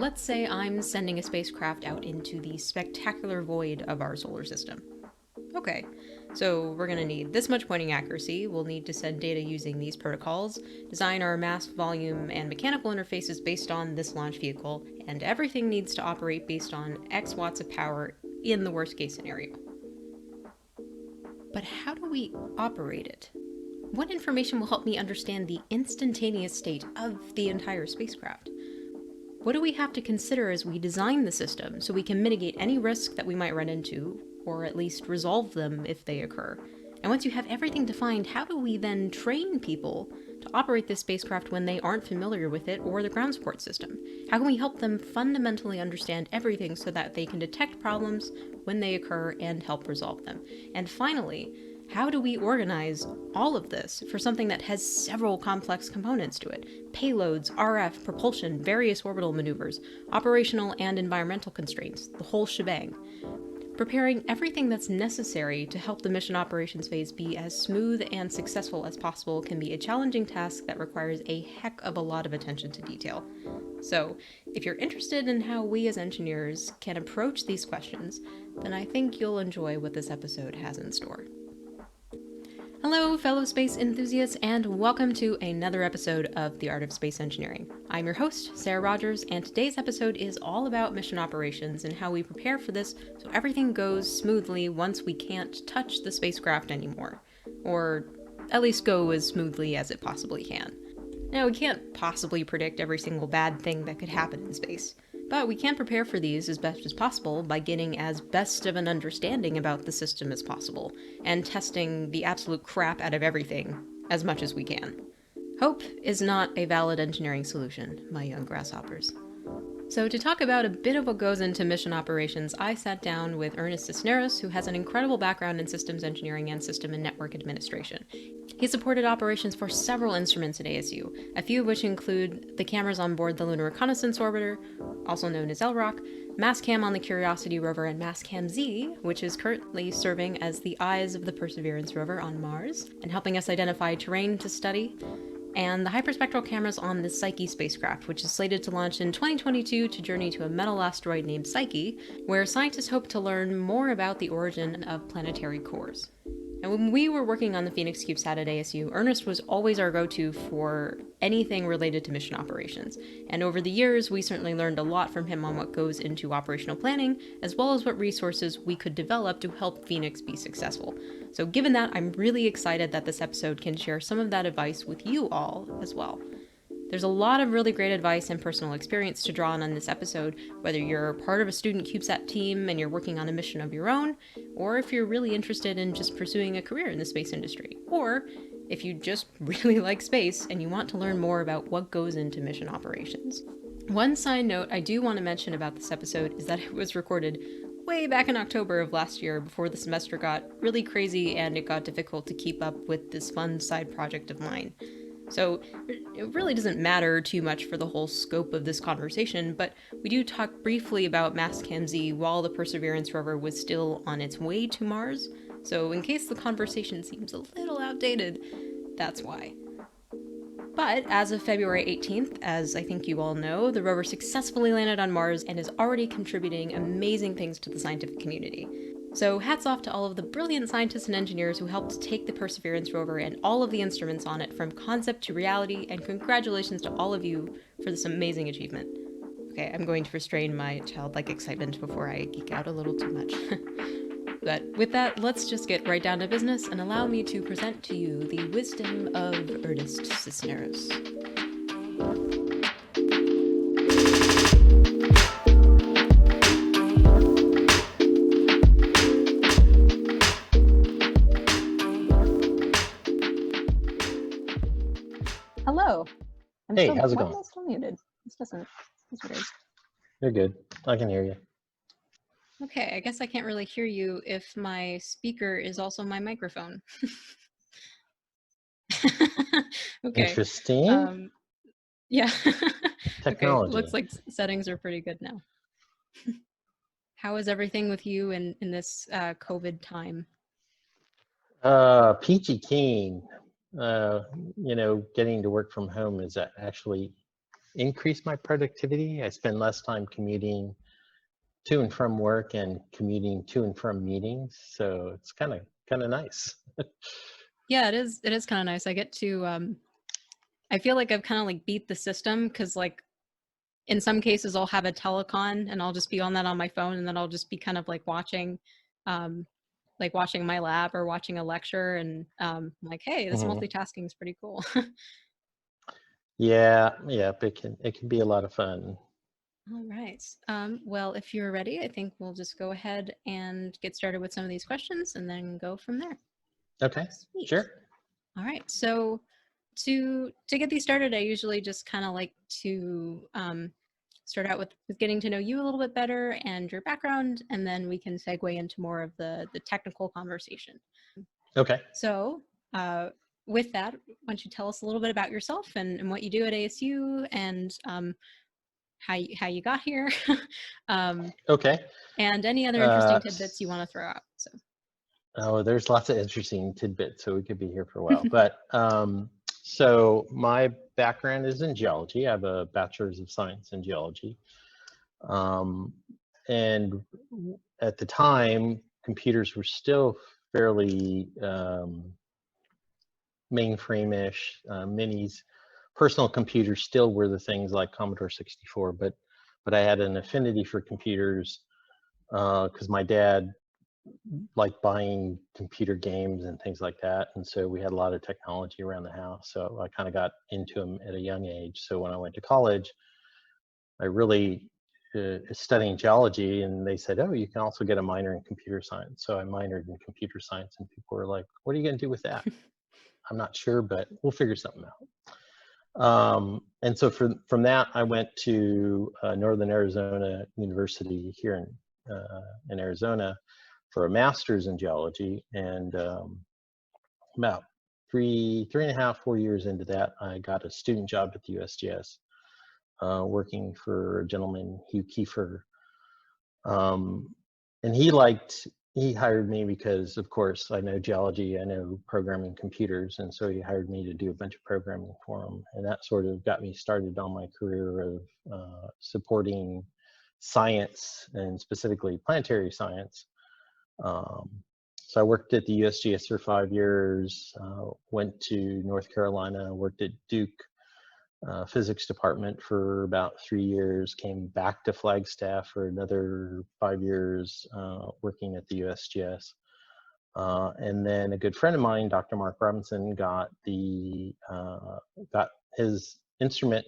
let's say I'm sending a spacecraft out into the spectacular void of our solar system. Okay, so we're going to need this much pointing accuracy, we'll need to send data using these protocols, design our mass, volume, and mechanical interfaces based on this launch vehicle, and everything needs to operate based on X watts of power in the worst case scenario. But how do we operate it? What information will help me understand the instantaneous state of the entire spacecraft? What do we have to consider as we design the system so we can mitigate any risk that we might run into, or at least resolve them if they occur? And once you have everything defined, how do we then train people to operate this spacecraft when they aren't familiar with it or the ground support system? How can we help them fundamentally understand everything so that they can detect problems when they occur and help resolve them? And finally, how do we organize all of this for something that has several complex components to it? Payloads, RF, propulsion, various orbital maneuvers, operational and environmental constraints, the whole shebang. Preparing everything that's necessary to help the mission operations phase be as smooth and successful as possible can be a challenging task that requires a heck of a lot of attention to detail. So, if you're interested in how we as engineers can approach these questions, then I think you'll enjoy what this episode has in store. Hello, fellow space enthusiasts, and welcome to another episode of The Art of Space Engineering. I'm your host, Sarah Rogers, and today's episode is all about mission operations and how we prepare for this so everything goes smoothly once we can't touch the spacecraft anymore. Or at least go as smoothly as it possibly can. Now, we can't possibly predict every single bad thing that could happen in space, but we can prepare for these as best as possible by getting as best of an understanding about the system as possible, and testing the absolute crap out of everything as much as we can. Hope is not a valid engineering solution, my young grasshoppers. So to talk about a bit of what goes into mission operations, I sat down with Ernest Cisneros, who has an incredible background in systems engineering and system and network administration. He supported operations for several instruments at ASU, a few of which include the cameras on board the Lunar Reconnaissance Orbiter, also known as LROC, Mastcam on the Curiosity Rover, and Mastcam-Z, which is currently serving as the eyes of the Perseverance Rover on Mars, and helping us identify terrain to study, and the hyperspectral cameras on the Psyche Spacecraft, which is slated to launch in 2022 to journey to a metal asteroid named Psyche, where scientists hope to learn more about the origin of planetary cores. And when we were working on the Phoenix CubeSat at ASU, Ernest was always our go-to for anything related to mission operations. And over the years, we certainly learned a lot from him on what goes into operational planning, as well as what resources we could develop to help Phoenix be successful. So given that, I'm really excited that this episode can share some of that advice with you all as well. There's a lot of really great advice and personal experience to draw on this episode, whether you're part of a student CubeSat team and you're working on a mission of your own, or if you're really interested in just pursuing a career in the space industry, or if you just really like space and you want to learn more about what goes into mission operations. One side note I do want to mention about this episode is that it was recorded way back in October of last year before the semester got really crazy and it got difficult to keep up with this fun side project of mine. So it really doesn't matter too much for the whole scope of this conversation, but we do talk briefly about Mastcam-Z while the Perseverance Rover was still on its way to Mars. So in case the conversation seems a little outdated, that's why. But as of February 18th, as I think you all know, the rover successfully landed on Mars and is already contributing amazing things to the scientific community. So hats off to all of the brilliant scientists and engineers who helped take the Perseverance Rover and all of the instruments on it from concept to reality, and congratulations to all of you for this amazing achievement. Okay, I'm going to restrain my childlike excitement before I geek out a little too much. But with that, let's just get right down to business and allow me to present to you the wisdom of Ernest Cisneros. Hello. Hey, how's it going? I'm still muted. This weird. You're good. I can hear you. Okay, I guess I can't really hear you if my speaker is also my microphone. Okay. Interesting. Yeah. Technology. Okay, looks like settings are pretty good now. How is everything with you in this COVID time? Peachy keen. Getting to work from home is actually increase my productivity. I spend less time commuting to and from work and commuting to and from meetings. So it's kind of nice. Yeah, it is. It is kind of nice. I get to, I feel like I've kind of like beat the system because like in some cases I'll have a telecon and I'll just be on that on my phone and then I'll just be kind of like watching my lab or watching a lecture and I'm like, hey, this multitasking is pretty cool. Yeah, it can be a lot of fun. All right. Well, if you're ready, I think we'll just go ahead and get started with some of these questions and then go from there. Okay, Sweet. sure. All right. So to get these started, I usually just kind of like to start out with getting to know you a little bit better and your background, and then we can segue into more of the technical conversation. Okay. So with that, why don't you tell us a little bit about yourself and what you do at ASU and how you got here. Okay. And any other interesting tidbits you want to throw out. So. Oh, there's lots of interesting tidbits, so we could be here for a while. But so my background is in geology. I have a bachelor's of science in geology. And at the time, computers were still fairly mainframe-ish. Minis, personal computers still were the things like Commodore 64, but I had an affinity for computers because my dad liked buying computer games and things like that, and so we had a lot of technology around the house. So I kind of got into them at a young age. So when I went to college, I really studying geology, and they said, oh, you can also get a minor in computer science. So I minored in computer science, and people were like, what are you going to do with that? I'm not sure, but we'll figure something out. And so from that, I went to Northern Arizona University here in Arizona for a master's in geology. And about three and a half, 4 years into that, I got a student job at the USGS, working for a gentleman, Hugh Kiefer. And he hired me because, of course, I know geology, I know programming computers, and so he hired me to do a bunch of programming for him. And that sort of got me started on my career of supporting science, and specifically planetary science. So I worked at the USGS for 5 years, went to North Carolina, worked at Duke physics department for about 3 years, came back to Flagstaff for another 5 years, working at the USGS. And then a good friend of mine, Dr. Mark Robinson, got his instrument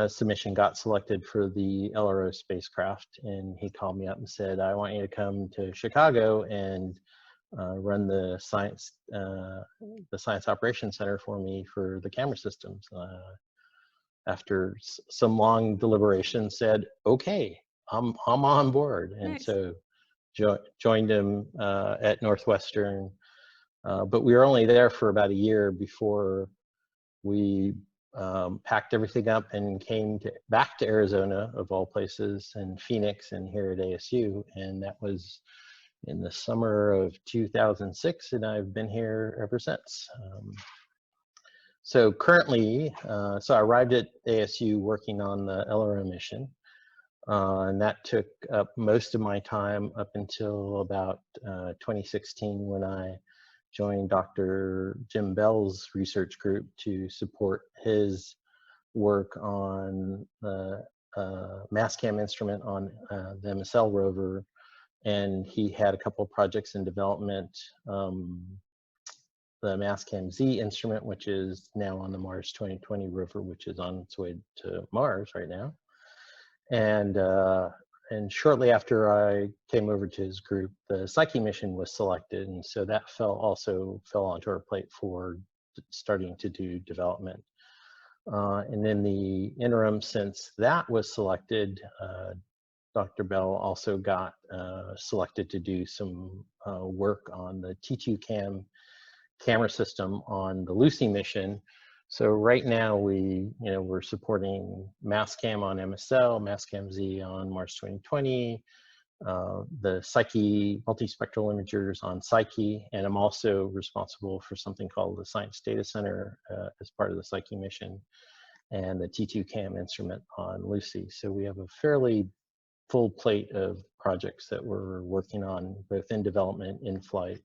submission got selected for the LRO spacecraft, and he called me up and said, I want you to come to Chicago and run the science operations center for me for the camera systems. After some long deliberation, said, okay, I'm on board. And nice. So joined him at Northwestern, but we were only there for about a year before we packed everything up and came back to Arizona, of all places, and Phoenix, and here at ASU. And that was in the summer of 2006, and I've been here ever since. So currently, so I arrived at ASU working on the LRO mission, and that took up most of my time up until about 2016, when I joined Dr. Jim Bell's research group to support his work on the Mastcam instrument on the MSL rover. And he had a couple of projects in development. The Mastcam-Z instrument, which is now on the Mars 2020 rover, which is on its way to Mars right now. And shortly after I came over to his group, the Psyche mission was selected, and so that also fell onto our plate for starting to do development. And in the interim, since that was selected, Dr. Bell also got selected to do some work on the T2CAM camera system on the Lucy mission. So right now we're supporting Mastcam on MSL, Mastcam-Z on Mars 2020, the Psyche multispectral imagers on Psyche, and I'm also responsible for something called the Science Data Center as part of the Psyche mission. and the T2 CAM instrument on Lucy. So we have a fairly full plate of projects that we're working on, both in development, in flight.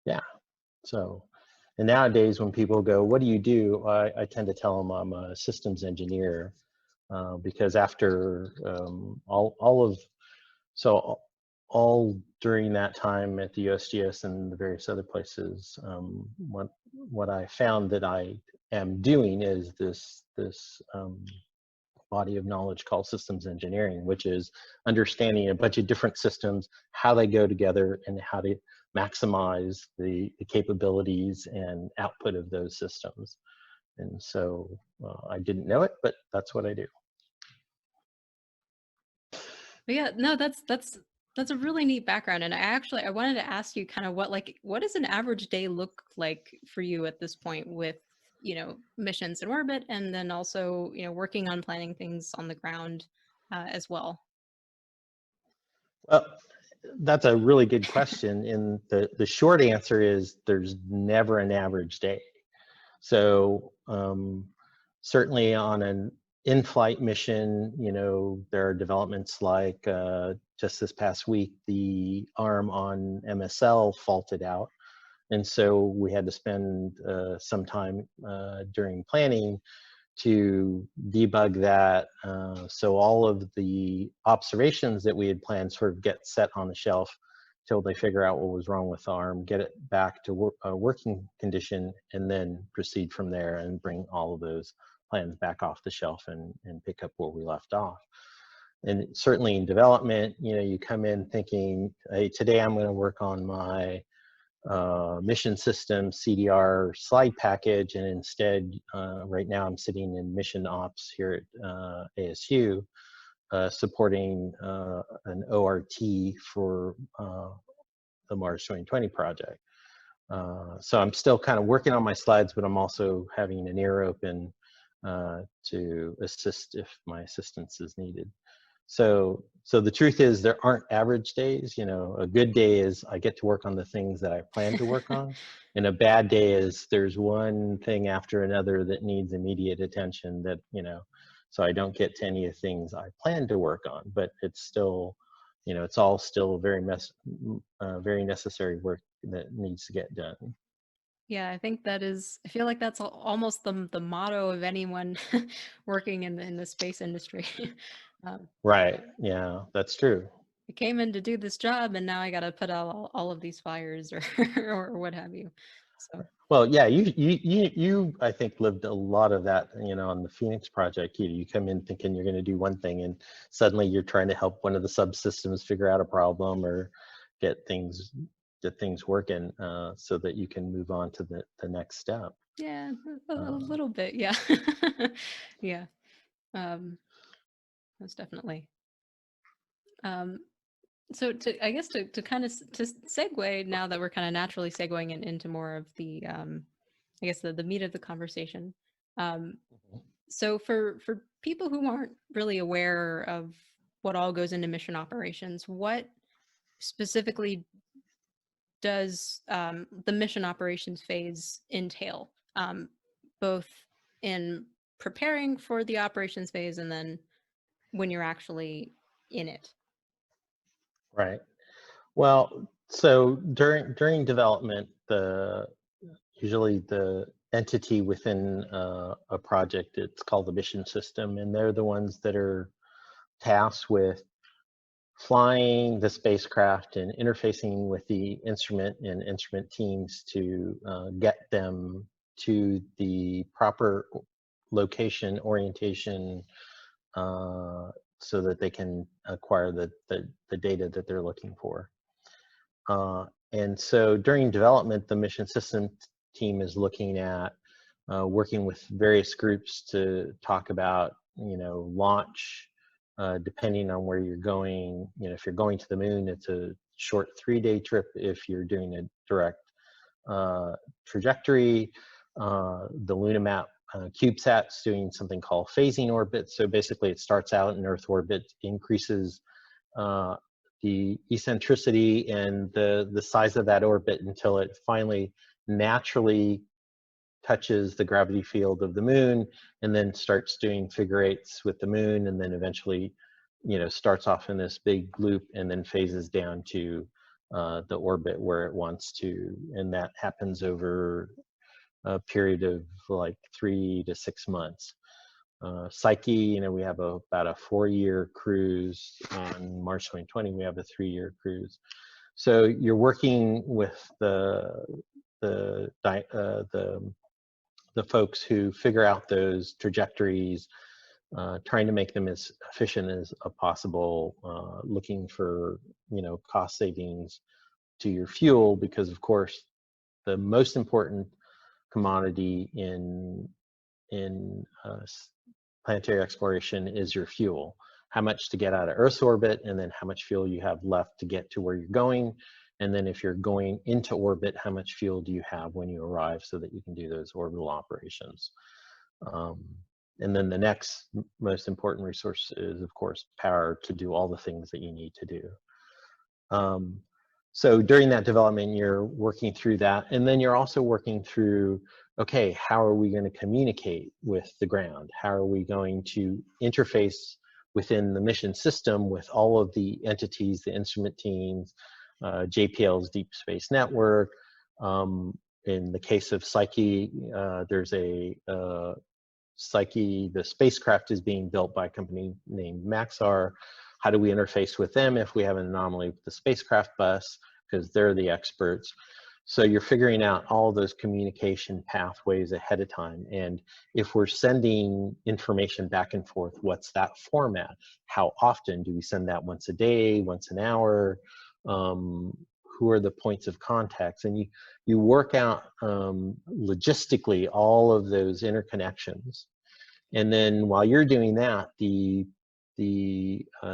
Yeah, so, and nowadays when people go, what do you do? I tend to tell them I'm a systems engineer, because after all during that time at the USGS and the various other places, what I found that I am doing is this body of knowledge called systems engineering, which is understanding a bunch of different systems, how they go together, and how to maximize the capabilities and output of those systems. And so I didn't know it, but that's what I do. But yeah, no, that's a really neat background. And I wanted to ask you kind of what does an average day look like for you at this point with, missions in orbit, and then also, working on planning things on the ground as well? Well, that's a really good question. And the short answer is there's never an average day. So certainly on an in-flight mission, there are developments like just this past week, the arm on MSL faulted out. And so we had to spend some time during planning to debug that. So all of the observations that we had planned sort of get set on the shelf till they figure out what was wrong with the arm, get it back to working condition, and then proceed from there and bring all of those plans back off the shelf and pick up where we left off. And certainly in development, you come in thinking, hey, today I'm going to work on my mission system CDR slide package, and instead right now I'm sitting in mission ops here at ASU supporting an ORT for the Mars 2020 project. So I'm still kind of working on my slides, but I'm also having an ear open to assist if my assistance is needed. So the truth is there aren't average days. A good day is I get to work on the things that I plan to work on, and a bad day is there's one thing after another that needs immediate attention that, so I don't get to any of the things I plan to work on, but it's still, it's all still very necessary work that needs to get done. Yeah, I feel like that's almost the motto of anyone working in the space industry. Right, yeah, that's true. I came in to do this job, and now I got to put out all of these fires or or what have you. So Well, yeah, you I think lived a lot of that, on the Phoenix project. You come in thinking you're going to do one thing, and suddenly you're trying to help one of the subsystems figure out a problem or get things working so that you can move on to the next step. yeah, a little bit, yeah. Yeah, most definitely. So I guess to kind of to segue, now that we're kind of naturally segueing into more of the I guess the meat of the conversation. So for people who aren't really aware of what all goes into mission operations, what specifically does the mission operations phase entail, both in preparing for the operations phase and then when you're actually in it? Right. Well, so during development, usually the entity within a project, it's called the mission system, and they're the ones that are tasked with flying the spacecraft and interfacing with the instrument and instrument teams to get them to the proper location orientation so that they can acquire the data that they're looking for. And so during development, the mission system team is looking at working with various groups to talk about, launch, depending on where you're going. If you're going to the moon, it's a short 3-day trip. If you're doing a direct trajectory, the Lunamap CubeSat's doing something called phasing orbit. So basically it starts out in Earth orbit, increases the eccentricity and the size of that orbit until it finally naturally touches the gravity field of the moon, and then starts doing figure eights with the moon, and then eventually, you know, starts off in this big loop and then phases down to the orbit where it wants to, and that happens over a period of like 3 to 6 months. Psyche, you know, we have about a 4-year cruise. On March 2020, we have a 3-year cruise. So you're working with the folks who figure out those trajectories, trying to make them as efficient as possible, looking for, you know, cost savings to your fuel, because of course the most important commodity in planetary exploration is your fuel. How much to get out of Earth's orbit, and then how much fuel you have left to get to where you're going. And then if you're going into orbit, how much fuel do you have when you arrive so that you can do those orbital operations. And then the next most important resource is, of course, power to do all the things that you need to do. So during that development, you're working through that. And then you're also working through, okay, how are we going to communicate with the ground? How are we going to interface within the mission system with all of the entities, the instrument teams, JPL's Deep Space Network. In the case of Psyche, there's a Psyche, the spacecraft is being built by a company named Maxar. How do we interface with them if we have an anomaly with the spacecraft bus? Because they're the experts. So you're figuring out all those communication pathways ahead of time. And if we're sending information back and forth, what's that format? How often do we send that? Once a day, once an hour? Who are the points of contacts? And you work out logistically all of those interconnections. And then while you're doing that, the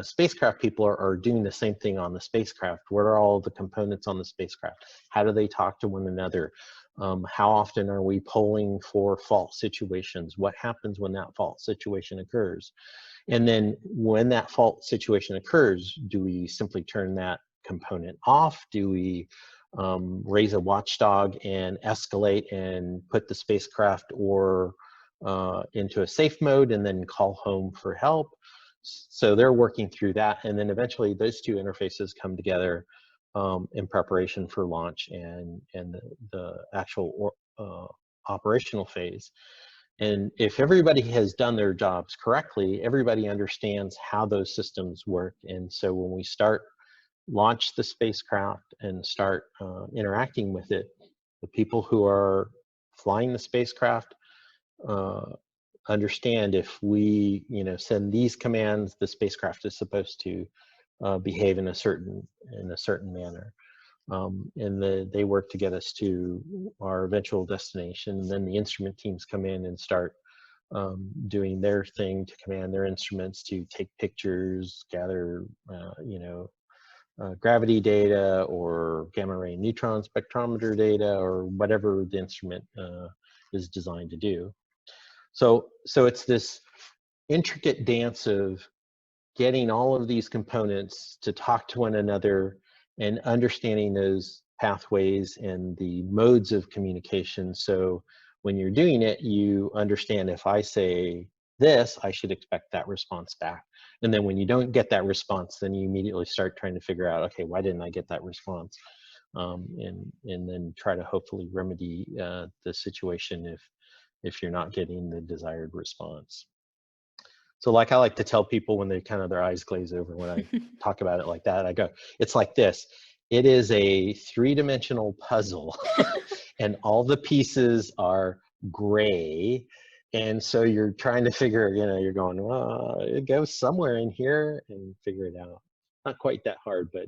spacecraft people are doing the same thing on the spacecraft. What are all the components on the spacecraft? How do they talk to one another? How often are we polling for fault situations? What happens when that fault situation occurs? And then when that fault situation occurs, do we simply turn that component off? Do we raise a watchdog and escalate and put the spacecraft or into a safe mode and then call home for help? So they're working through that, and then eventually those two interfaces come together in preparation for launch and the actual operational phase. And if everybody has done their jobs correctly, everybody understands how those systems work. And so when we launch the spacecraft and start interacting with it, the people who are flying the spacecraft understand if we, send these commands, the spacecraft is supposed to behave in a certain manner. And they work to get us to our eventual destination. And then the instrument teams come in and start doing their thing to command their instruments to take pictures, gather, gravity data or gamma ray neutron spectrometer data, or whatever the instrument is designed to do. So it's this intricate dance of getting all of these components to talk to one another and understanding those pathways and the modes of communication. So when you're doing it, you understand, if I say this, I should expect that response back. And then when you don't get that response, then you immediately start trying to figure out, okay, why didn't I get that response? And then try to hopefully remedy the situation if you're not getting the desired response. So like I like to tell people when they kind of their eyes glaze over when I talk about it like that, I go, it's like this. It is a 3-dimensional puzzle and all the pieces are gray. And so you're trying to figure, you're going, well, it goes somewhere in here, and figure it out. Not quite that hard, but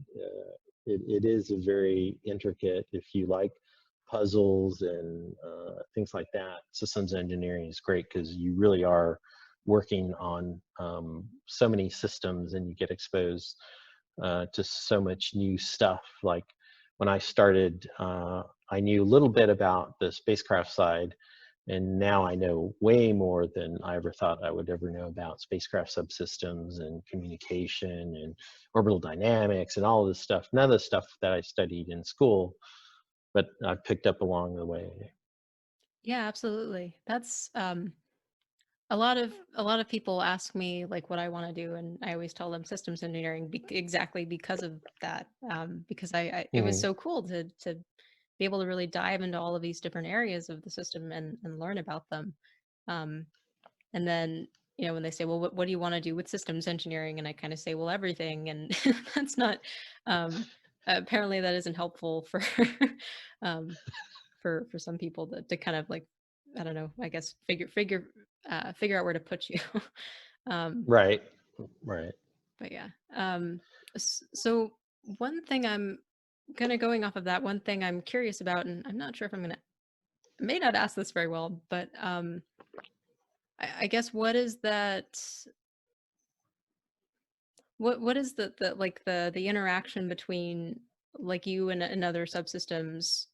it is a very intricate, if you like puzzles and things like that. Systems engineering is great because you really are working on so many systems, and you get exposed to so much new stuff. Like when I started, I knew a little bit about the spacecraft side, and now I know way more than I ever thought I would ever know about spacecraft subsystems and communication and orbital dynamics and all this stuff. None of the stuff that I studied in school, but I've picked up along the way. Yeah, absolutely. That's a lot of people ask me like what I want to do, and I always tell them systems engineering exactly because of that. Because it was Mhm. so cool to be able to really dive into all of these different areas of the system and learn about them. Um, and then when they say, well, what do you want to do with systems engineering, and I kind of say, well, everything, and that's not um, apparently that isn't helpful for um, for some people to kind of like, I don't know, I guess figure out where to put you. um, Right, right. but yeah. So one thing I'm kind of going off of that, one thing I'm curious about, and I'm not sure if I may not ask this very well, but I guess what is that? What is the like the interaction between like you and other subsystems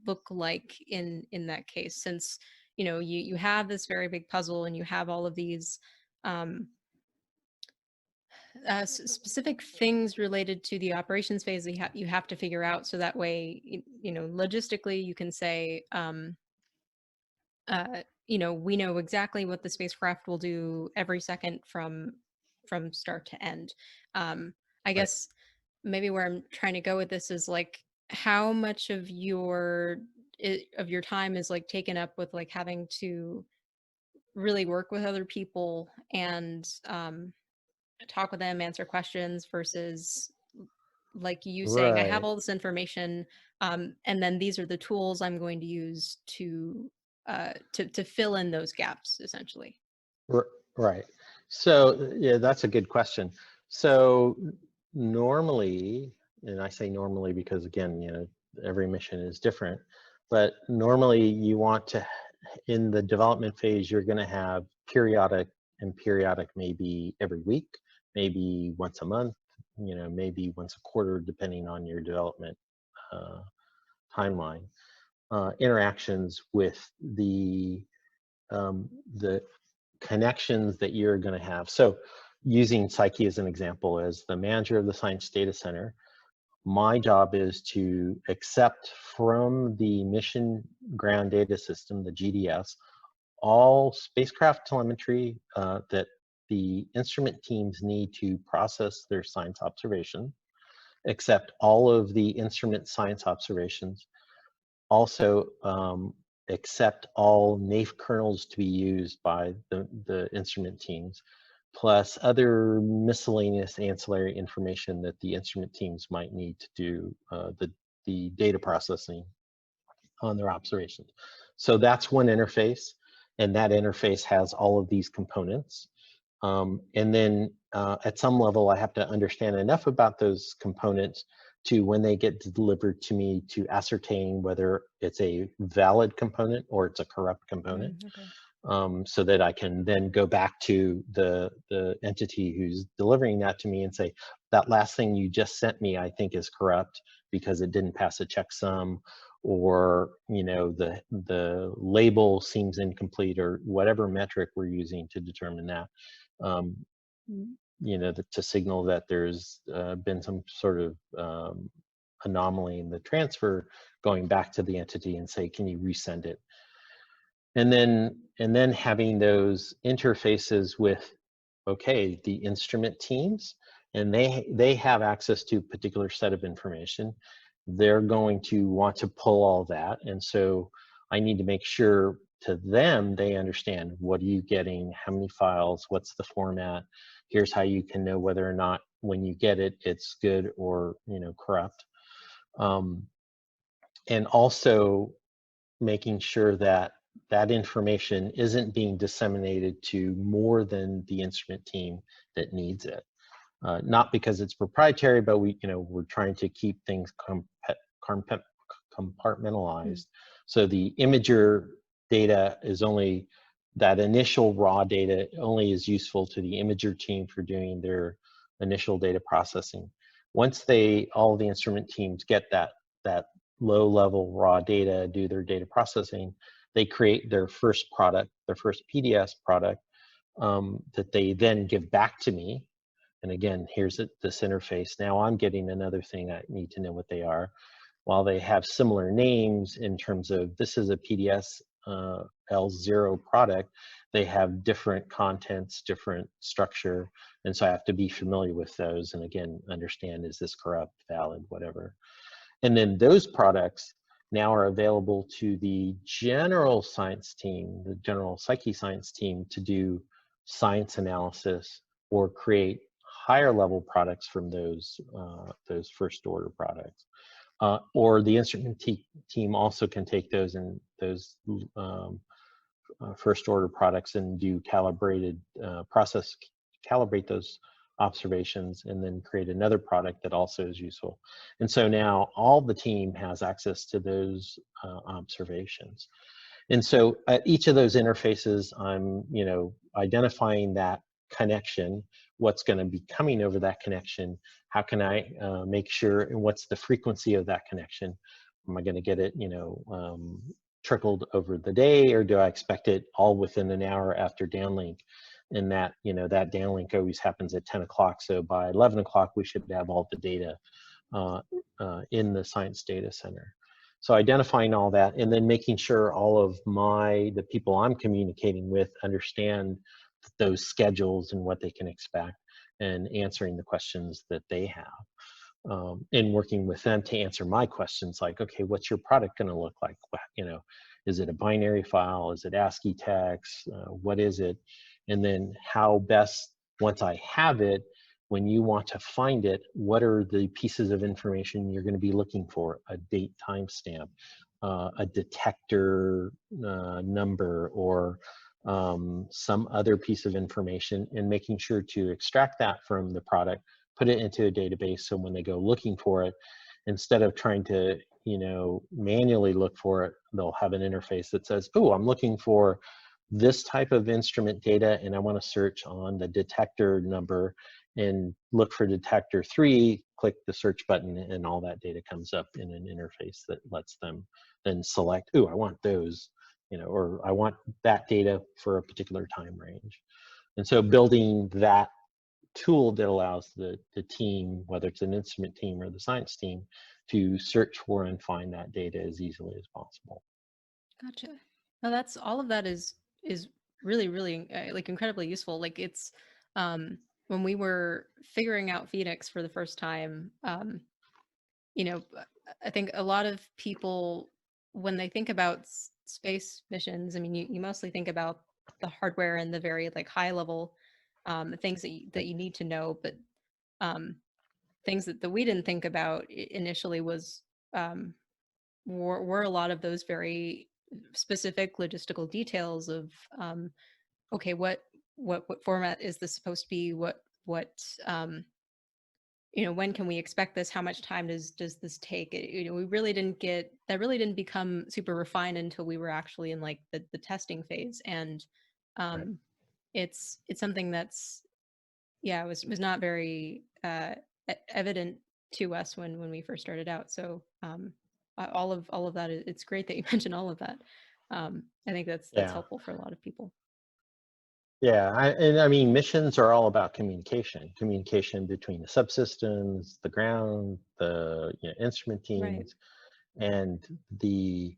look like in that case, since you have this very big puzzle and you have all of these um specific things related to the operations phase that you have to figure out, so that way logistically you can say we know exactly what the spacecraft will do every second from start to end. I Right. guess maybe where I'm trying to go with this is like how much of your time is like taken up with like having to really work with other people and talk with them, answer questions, versus like you saying, I have Right. all this information, and then these are the tools I'm going to use to fill in those gaps, essentially. R- Right. So, yeah, that's a good question. So, normally, and I say normally because again, every mission is different, but normally you want to, in the development phase, you're going to have periodic, and periodic maybe every week, maybe once a month, maybe once a quarter, depending on your development uh, timeline, interactions with the connections that you're going to have. So, using Psyche as an example, as the manager of the Science Data Center, my job is to accept from the Mission Ground Data System, the GDS, all spacecraft telemetry that the instrument teams need to process their science observation, accept all of the instrument science observations, also accept all NAIF kernels to be used by the instrument teams, plus other miscellaneous ancillary information that the instrument teams might need to do the data processing on their observations. So that's one interface, and that interface has all of these components. And then at some level, I have to understand enough about those components to, when they get delivered to me, to ascertain whether it's a valid component or it's a corrupt component, Okay. so that I can then go back to the entity who's delivering that to me and say, that last thing you just sent me, I think is corrupt because it didn't pass a checksum, or the label seems incomplete, or whatever metric we're using to determine that. Um, to signal that there's been some sort of anomaly in the transfer, going back to the entity and say, can you resend it? And then having those interfaces with, okay, the instrument teams, and they have access to a particular set of information. They're going to want to pull all that, and so I need to make sure to them they understand, what are you getting, how many files, what's the format, here's how you can know whether or not when you get it it's good or corrupt. um, and also making sure that that information isn't being disseminated to more than the instrument team that needs it. Not because it's proprietary, but we're trying to keep things compartmentalized. So the imager data is only, that initial raw data only is useful to the imager team for doing their initial data processing. Once all the instrument teams get that low level raw data, do their data processing, they create their first product, their first PDS product, that they then give back to me. And again, here's this interface. Now I'm getting another thing. I need to know what they are. While they have similar names in terms of, this is a PDS L0 product, they have different contents, different structure. And so I have to be familiar with those. And again, understand, is this corrupt, valid, whatever. And then those products now are available to the general science team, the general psyche science team, to do science analysis or create higher level products from those first order products. Or the instrument team also can take those and those first order products and do calibrate those observations and then create another product that also is useful. And so now all the team has access to those observations. And so at each of those interfaces, I'm, identifying that connection, what's going to be coming over that connection, how can I make sure, and what's the frequency of that connection? Am I going to get it, trickled over the day, or do I expect it all within an hour after downlink? And that, that downlink always happens at 10 o'clock. So by 11 o'clock, we should have all the data in the science data center. So identifying all that, and then making sure all of the people I'm communicating with understand those schedules and what they can expect, and answering the questions that they have. And working with them to answer my questions like, okay, what's your product going to look like? Is it a binary file? Is it ASCII text? What is it? And then how best, once I have it, when you want to find it, what are the pieces of information you're going to be looking for? A date timestamp, a detector number, or some other piece of information, and making sure to extract that from the product, put it into a database, so when they go looking for it, instead of trying to manually look for it, they'll have an interface that says, oh, I'm looking for this type of instrument data and I want to search on the detector number and look for detector 3, click the search button, and all that data comes up in an interface that lets them then select, oh, I want those, or I want that data for a particular time range. And so building that tool that allows the team, whether it's an instrument team or the science team, to search for and find that data as easily as possible. Gotcha. Now that's all of that is really really like incredibly useful. Like it's when we were figuring out Phoenix for the first time, you know, I think a lot of people when they think about space missions, I mean, you mostly think about the hardware and the very like high level things that you need to know, but um, things that we didn't think about initially was um, were a lot of those very specific logistical details of okay, what format is this supposed to be? What when can we expect this? How much time does this take? We really didn't get that. Really didn't become super refined until we were actually in like the testing phase, and Right. it's something that's was not very evident to us when we first started out. So all of that, it's great that you mentioned all of that. I think that's Yeah. helpful for a lot of people. Yeah, and I mean, missions are all about communication between the subsystems, the ground, the instrument Right. teams, and the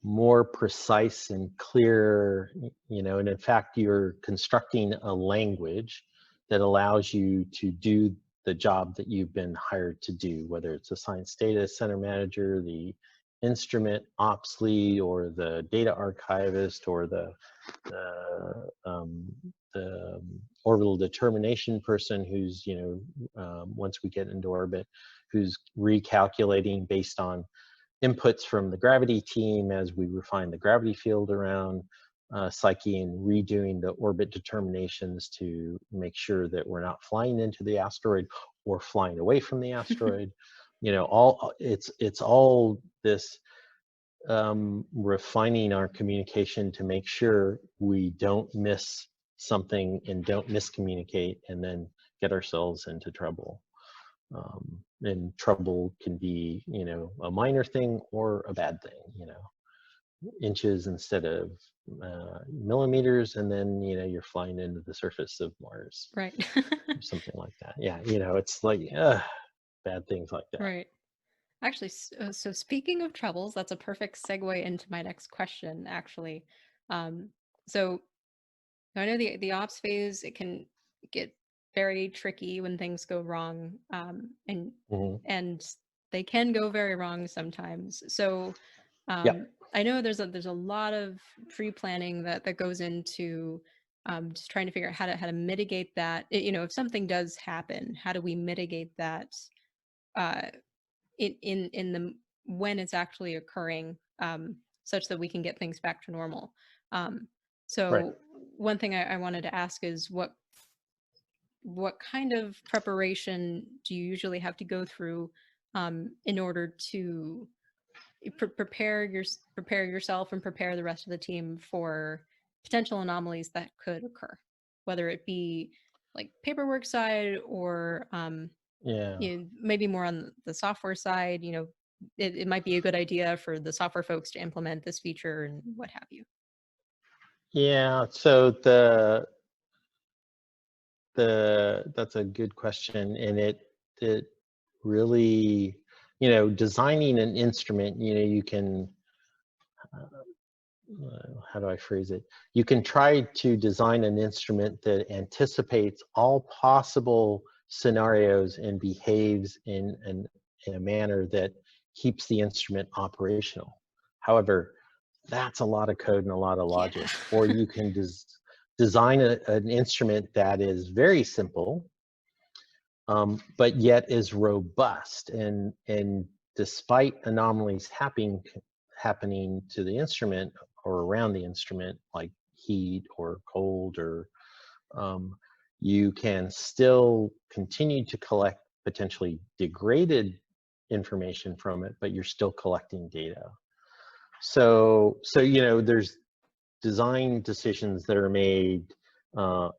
more precise and clear, and in fact, you're constructing a language that allows you to do the job that you've been hired to do, whether it's a science data center manager, the instrument ops lead, or the data archivist, or the, um, the orbital determination person who's, once we get into orbit, who's recalculating based on inputs from the gravity team as we refine the gravity field around Psyche, and redoing the orbit determinations to make sure that we're not flying into the asteroid or flying away from the asteroid. It's all this refining our communication to make sure we don't miss something and don't miscommunicate and then get ourselves into trouble. And trouble can be, a minor thing or a bad thing, inches instead of millimeters, and then, you're flying into the surface of Mars Right. or something like that. Yeah, it's like bad things like that. Right. Actually, so speaking of troubles, that's a perfect segue into my next question, actually. Um, so I know the ops phase, it can get very tricky when things go wrong, Mhm. and they can go very wrong sometimes. So Yep. I know there's a lot of pre-planning that goes into just trying to figure out how to mitigate that. You know, if something does happen, how do we mitigate that uh, in the when it's actually occurring, such that we can get things back to normal. Um, Right. so one thing I wanted to ask is what kind of preparation do you usually have to go through in order to prepare yourself and prepare the rest of the team for potential anomalies that could occur, whether it be like paperwork side or Yeah. you know, maybe more on the software side, you know, it might be a good idea for the software folks to implement this feature and what have you. Yeah. So the that's a good question, and it really, designing an instrument, you can, how do I phrase it? You can try to design an instrument that anticipates all possible scenarios and behaves in a manner that keeps the instrument operational. However, that's a lot of code and a lot of Yeah. logic. Or you can design an instrument that is very simple, but yet is robust. And despite anomalies happening to the instrument or around the instrument, like heat or cold, or um, you can still continue to collect potentially degraded information from it, but you're still collecting data. So there's design decisions that are made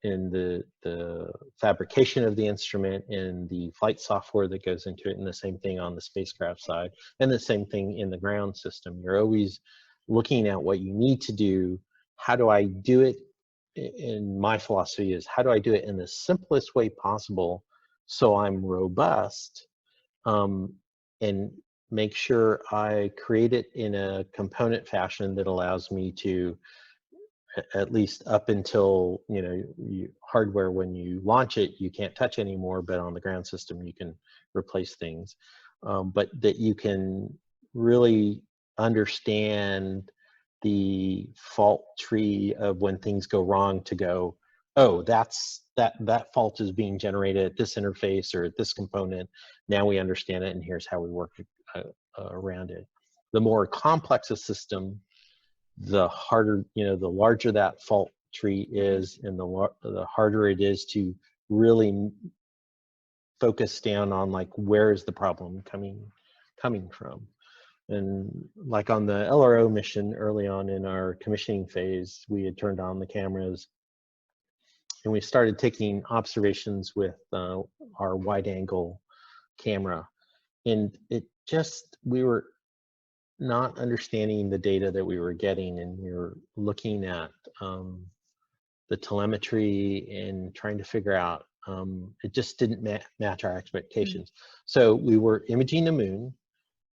in the fabrication of the instrument, in the flight software that goes into it, and the same thing on the spacecraft side, and the same thing in the ground system. You're always looking at what you need to do. How do I do it? And my philosophy is, how do I do it in the simplest way possible so I'm robust, um, and make sure I create it in a component fashion that allows me to, at least up until hardware, when you launch it you can't touch anymore, but on the ground system you can replace things, but that you can really understand the fault tree of when things go wrong, to go, oh, that fault is being generated at this interface or at this component. Now we understand it, and here's how we work uh, around it. The more complex a system, the harder, the larger that fault tree is, and the harder it is to really focus down on, like, where is the problem coming from. And like on the LRO mission, early on in our commissioning phase, we had turned on the cameras and we started taking observations with our wide angle camera, and we were not understanding the data that we were getting, and we were looking at the telemetry and trying to figure out, it just didn't match our Mm. expectations. So we were imaging the moon.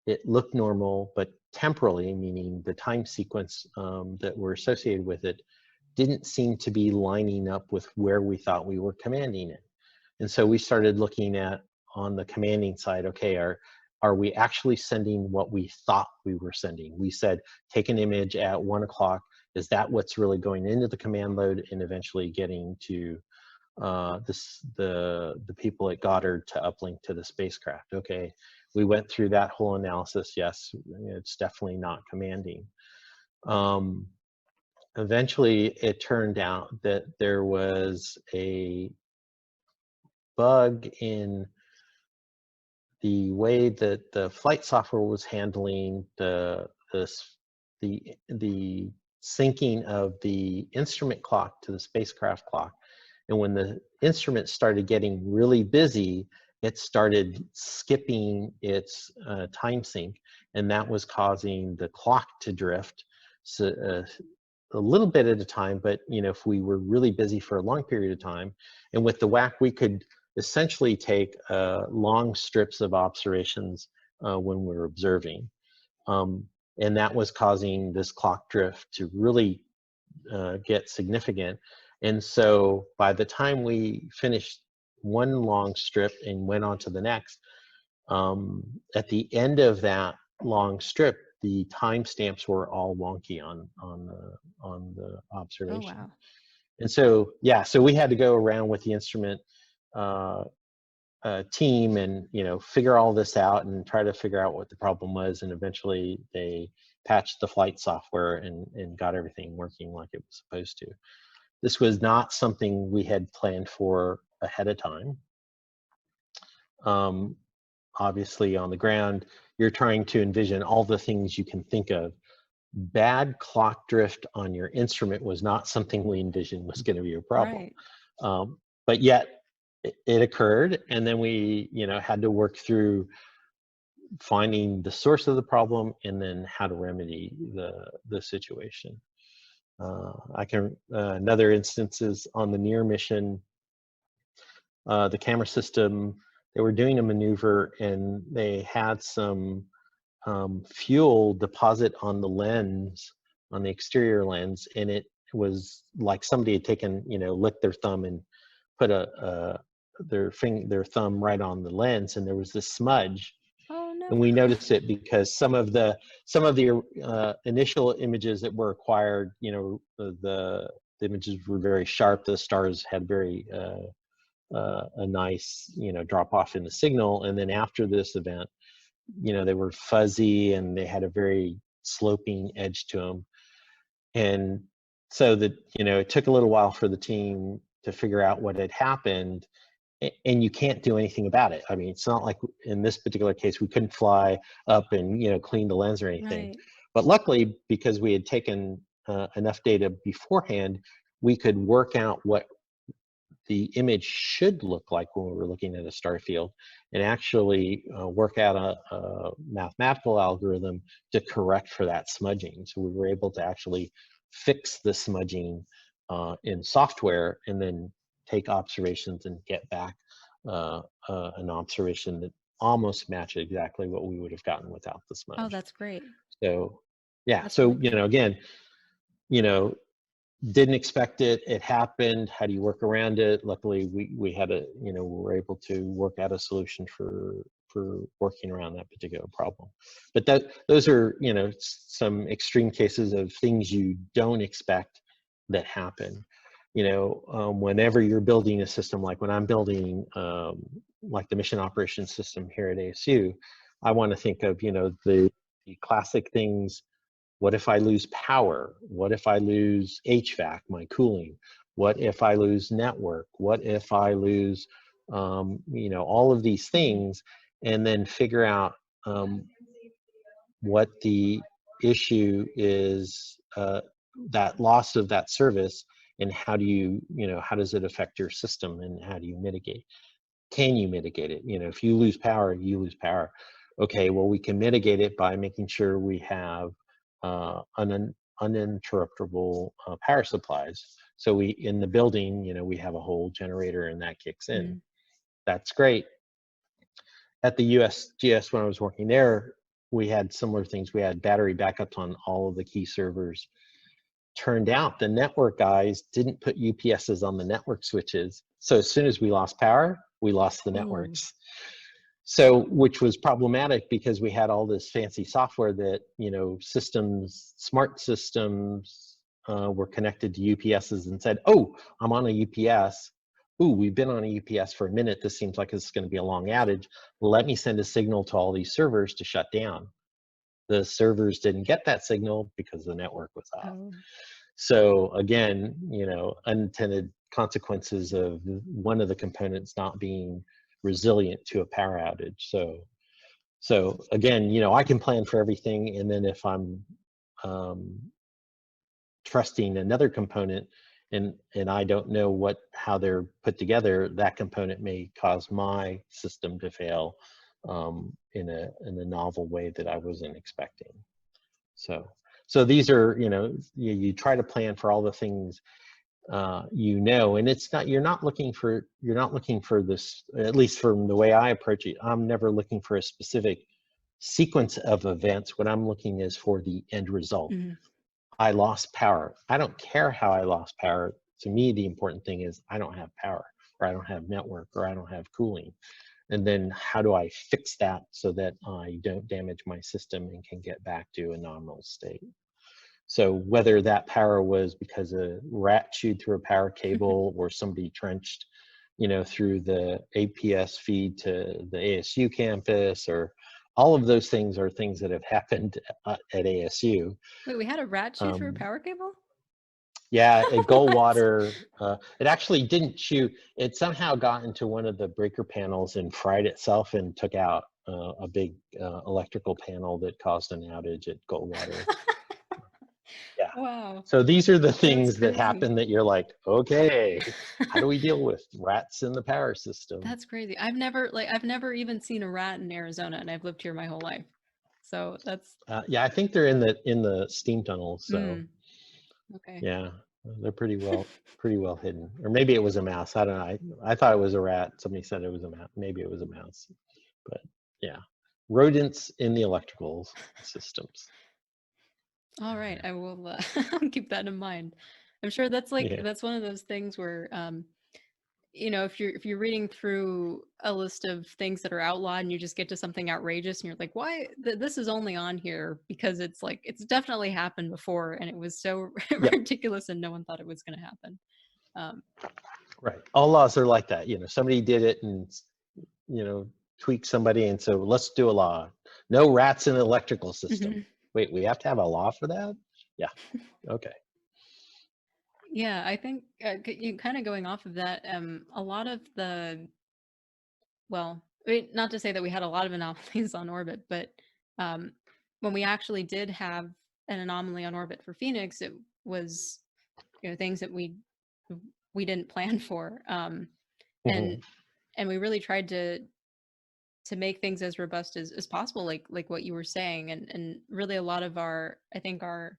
It looked normal, but temporally, meaning the time sequence that were associated with it, didn't seem to be lining up with where we thought we were commanding it. And so we started looking at, on the commanding side, okay, are we actually sending what we thought we were sending? We said, take an image at 1 o'clock. Is that what's really going into the command load and eventually getting to the people at Goddard to uplink to the spacecraft? Okay, we went through that whole analysis. Yes, it's definitely not commanding. Eventually, it turned out that there was a bug in the way that the flight software was handling the syncing of the instrument clock to the spacecraft clock. And when the instrument started getting really busy, it started skipping its time sync, and that was causing the clock to drift. So, a little bit at a time, but if we were really busy for a long period of time, and with the WAC, we could essentially take long strips of observations when we were observing. And that was causing this clock drift to really get significant. And so by the time we finished one long strip and went on to the next, at the end of that long strip, the timestamps were all wonky on the observation. Oh, wow. And so, yeah, so we had to go around with the instrument team and, you know, figure all this out and try to figure out what the problem was. And eventually they patched the flight software and got everything working like it was supposed to. This was not something we had planned for ahead of time. Obviously on the ground, you're trying to envision all the things you can think of. Bad clock drift on your instrument was not something we envisioned was going to be a problem. Right. But yet it occurred, and then we, you know, had to work through finding the source of the problem and then how to remedy the situation. Another instance is on the NEAR mission, the camera system, they were doing a maneuver and they had some fuel deposit on the lens, on the exterior lens, and it was like somebody had taken, you know, licked their thumb and put their thumb right on the lens, and there was this smudge. Oh, no. And we noticed it because some of the initial images that were acquired, you know, the images were very sharp. The stars had very a nice, you know, drop off in the signal, and then after this event, you know, they were fuzzy and they had a very sloping edge to them. And so that, you know, it took a little while for the team to figure out what had happened, and you can't do anything about it. I mean, it's not like in this particular case, we couldn't fly up and, you know, clean the lens or anything. Right. But luckily, because we had taken enough data beforehand, we could work out what the image should look like when we were looking at a star field, and actually work out a mathematical algorithm to correct for that smudging. So we were able to actually fix the smudging in software and then take observations and get back an observation that almost matched exactly what we would have gotten without the smudge. Oh, that's great. So yeah, That's so really you know, again, you know, didn't expect it, it happened, how do you work around it? Luckily we had a, you know, we were able to work out a solution for working around that particular problem. But those are, you know, some extreme cases of things you don't expect that happen. You know, whenever you're building a system, like when I'm building like the mission operations system here at ASU, I want to think of, you know, the classic things. What if I lose power? What if I lose HVAC, my cooling? What if I lose network? What if I lose, you know, all of these things, and then figure out what the issue is, that loss of that service, and how do you, you know, how does it affect your system, and how do you mitigate? Can you mitigate it? You know, if you lose power, you lose power. Okay, well, we can mitigate it by making sure we have uninterruptible power supplies. So we, in the building, you know, we have a whole generator and that kicks in. Mm. That's great. At the USGS, when I was working there, we had similar things. We had battery backups on all of the key servers. Turned out the network guys didn't put UPSs on the network switches. So as soon as we lost power, we lost the networks. So, which was problematic because we had all this fancy software that, you know, systems, smart systems were connected to UPSs and said, oh, I'm on a UPS. Ooh, we've been on a UPS for a minute. This seems like it's going to be a long outage. Let me send a signal to all these servers to shut down. The servers didn't get that signal because the network was off. Oh. So again, you know, unintended consequences of one of the components not being resilient to a power outage. So again, you know, I can plan for everything, and then if I'm trusting another component and I don't know how they're put together, that component may cause my system to fail in a novel way that I wasn't expecting. So these are, you know, you try to plan for all the things you know, and it's not, you're not looking for this, at least from the way I approach it, I'm never looking for a specific sequence of events. What I'm looking is for the end result. Mhm. I lost power. I don't care how I lost power. To me, the important thing is I don't have power, or I don't have network, or I don't have cooling. And then how do I fix that so that I don't damage my system and can get back to a nominal state? So whether that power was because a rat chewed through a power cable or somebody trenched, through the APS feed to the ASU campus, or all of those things are things that have happened at ASU. Wait, we had a rat chew through a Um, power cable? yeah, at What? Goldwater, it actually didn't chew. It somehow got into one of the breaker panels and fried itself and took out a big electrical panel that caused an outage at Goldwater. Yeah. Wow, So these are the that's things that crazy. happen that you're like, okay, how do we deal with rats in the power system? That's crazy. I've never even seen a rat in Arizona, and I've lived here my whole life. So that's Yeah, I think they're in the steam tunnels. So okay. yeah, they're pretty well hidden. Or maybe it was a mouse. I don't know. I thought it was a rat. Somebody said it was a mouse. Maybe it was a mouse. But yeah, rodents in the electrical systems. All right, I will I'll keep that in mind. I'm sure Yeah. that's one of those things where if you're reading through a list of things that are outlawed and you just get to something outrageous and you're like, why this is only on here because it's definitely happened before and it was so Yep. ridiculous and no one thought it was going to happen. Um, Right. All laws are like that. Somebody did it and you know, tweak somebody, and so let's do a law. No rats in the electrical system. mhm. Wait, we have to have a law for that? Yeah. Okay. Yeah, I think kind of going off of that, a lot of well, not to say that we had a lot of anomalies on orbit, but um, when we actually did have an anomaly on orbit for Phoenix, it was things that we didn't plan for, and Hmm. and we really tried to make things as robust as possible, like what you were saying, and really a lot of I think our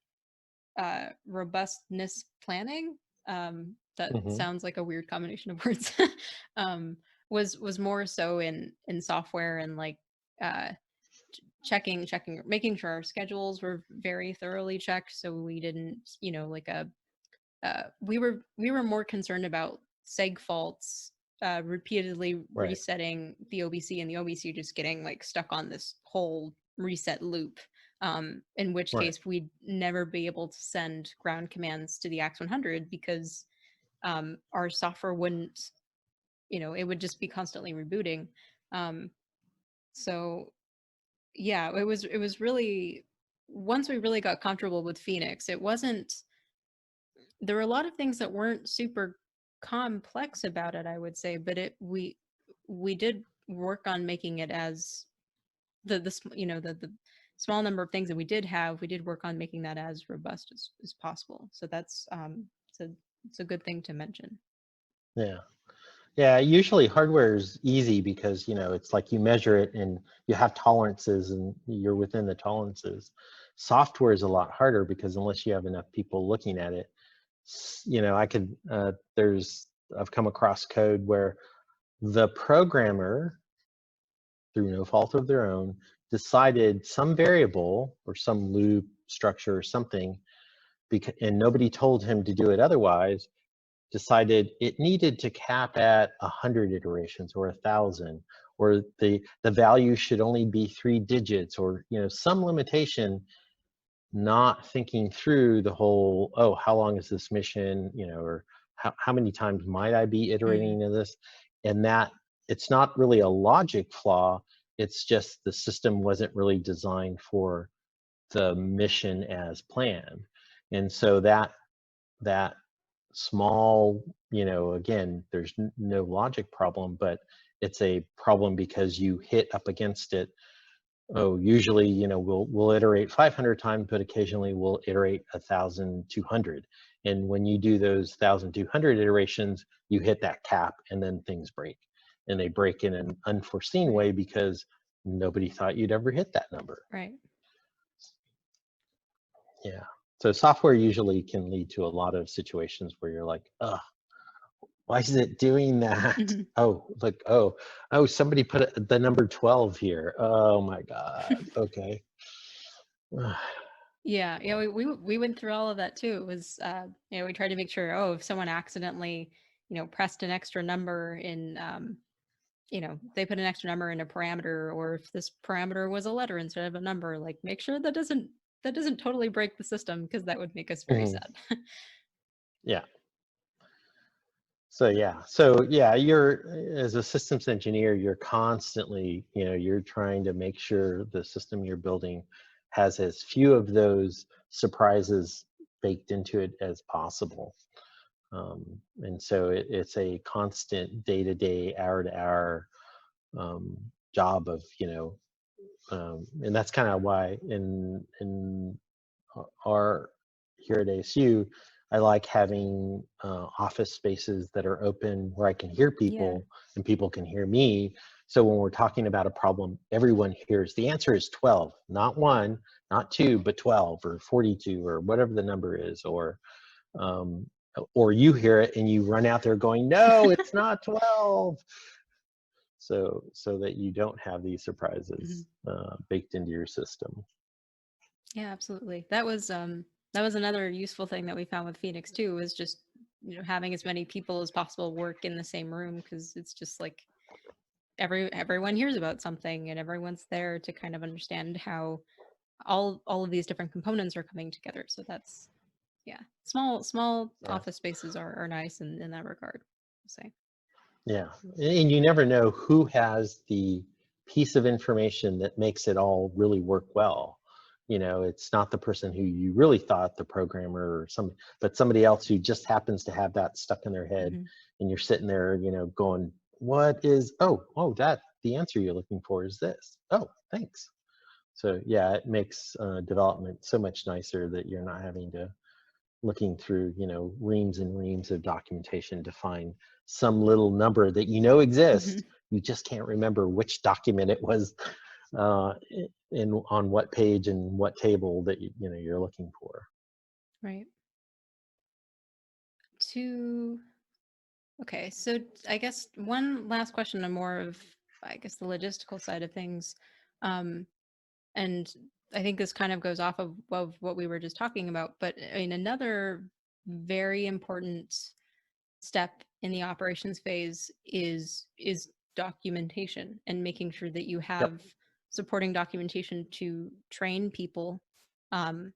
robustness planning, that Hmm. sounds like a weird combination of words, um, was more so in software and like uh, checking, making sure our schedules were very thoroughly checked, so we didn't, like we were more concerned about seg faults, repeatedly Right. resetting the OBC and the OBC just getting like stuck on this whole reset loop. In which Right. case we'd never be able to send ground commands to the Ax 100 because our software wouldn't, it would just be constantly rebooting. Um, so yeah, it was really, once we really got comfortable with Phoenix, it wasn't, there were a lot of things that weren't super complex about it, I would say, but we did work on making it as the small number of things that we did have, we did work on making that as robust as possible. So that's it's a good thing to mention. Yeah. Yeah. Usually hardware is easy because, it's like you measure it and you have tolerances and you're within the tolerances. Software is a lot harder because unless you have enough people looking at it, I've come across code where the programmer, through no fault of their own, decided some variable or some loop structure or something, and nobody told him to do it otherwise, decided it needed to cap at 100 iterations or 1,000, or the value should only be 3 digits, or some limitation, not thinking through the whole, oh, how long is this mission, or how many times might I be Mm, iterating in this? And that it's not really a logic flaw, it's just the system wasn't really designed for the mission as planned. And so that small, again, there's no logic problem, but it's a problem because you hit up against it. Oh, usually, we'll iterate 500 times, but occasionally we'll iterate 1,200. And when you do those 1,200 iterations, you hit that cap, and then things break. And they break in an unforeseen right, way because nobody thought you'd ever hit that number. right. Yeah. So software usually can lead to a lot of situations where you're like, ugh, why is it doing that? Hmm. Oh, look, oh, somebody put the number 12 here. Oh my God. Okay. Yeah, yeah, we went through all of that too. It was we tried to make sure, oh, if someone accidentally, pressed an extra number in they put an extra number in a parameter, or if this parameter was a letter instead of a number, like make sure that doesn't totally break the system, because that would make us very Mhm. sad. Yeah. So you're as a systems engineer, you're constantly, you're trying to make sure the system you're building has as few of those surprises baked into it as possible. And so it's a constant day-to-day, hour-to-hour job of, and that's kind of why in our here at ASU, I like having office spaces that are open where I can hear Yeah. people and people can hear me. So when we're talking about a problem, everyone hears the answer is 12, not 1, not 2, but 12 or 42 or whatever the number is, um, or you hear it and you run out there going, no, it's not 12. So that you don't have these Mhm. surprises baked into your system. Yeah, absolutely. That was another useful thing that we found with Phoenix too, was just having as many people as possible work in the same room, because it's just like everyone hears about something, and everyone's there to kind of understand how all of these different components are coming together. So that's, yeah, small Yeah. office spaces are nice in that regard, I'll say. Yeah, and you never know who has the piece of information that makes it all really work well. It's not the person who you really thought, the programmer or but somebody else who just happens to have that stuck in their head, Hmm. and you're sitting there, going, "What is? Oh, that the answer you're looking for is this. Oh, thanks." So yeah, it makes development so much nicer that you're not having to looking through, reams and reams of documentation to find some little number that Hmm. exists. You just can't remember which document it was uh, in on what page and what table that you're looking for. Right. To Okay, so I guess one last question on more of, I guess, the logistical side of things. Um, and I think this kind of goes off of what we were just talking about, but I mean, another very important step in the operations phase is documentation, and making sure that you Yep. have supporting documentation to train people, um,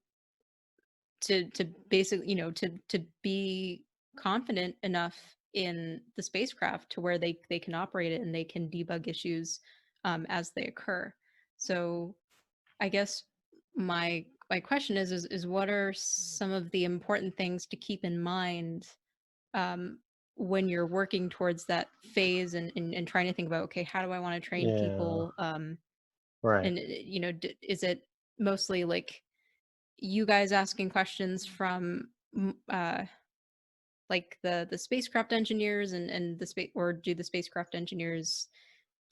to basically, to be confident enough in the spacecraft to where they can operate it and they can debug issues as they occur. So I guess my question is what are some of the important things to keep in mind um, when you're working towards that phase, and trying to think about, okay, how do I want to train Yeah. people, Right. and is it mostly like you guys asking questions from like the spacecraft engineers, and the space, or do the spacecraft engineers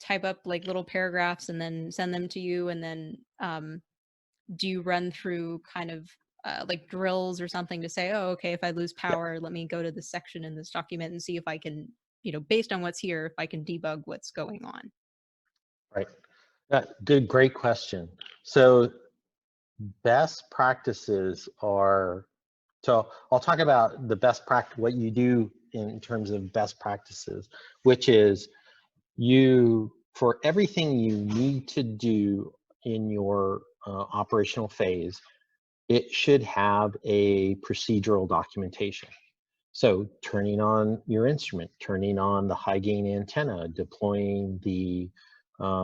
type up like little paragraphs and then send them to you, and then do you run through kind of like drills or something to say, oh, okay, if I lose Yep. power, let me go to this section in this document and see if I can, based on what's here, if I can debug what's going on. Right. Good. Great question. So best practices are. So I'll talk about the best practice, what you do in terms of best practices, which is for everything you need to do in your operational phase, it should have a procedural documentation. So turning on your instrument, turning on the high gain antenna, deploying the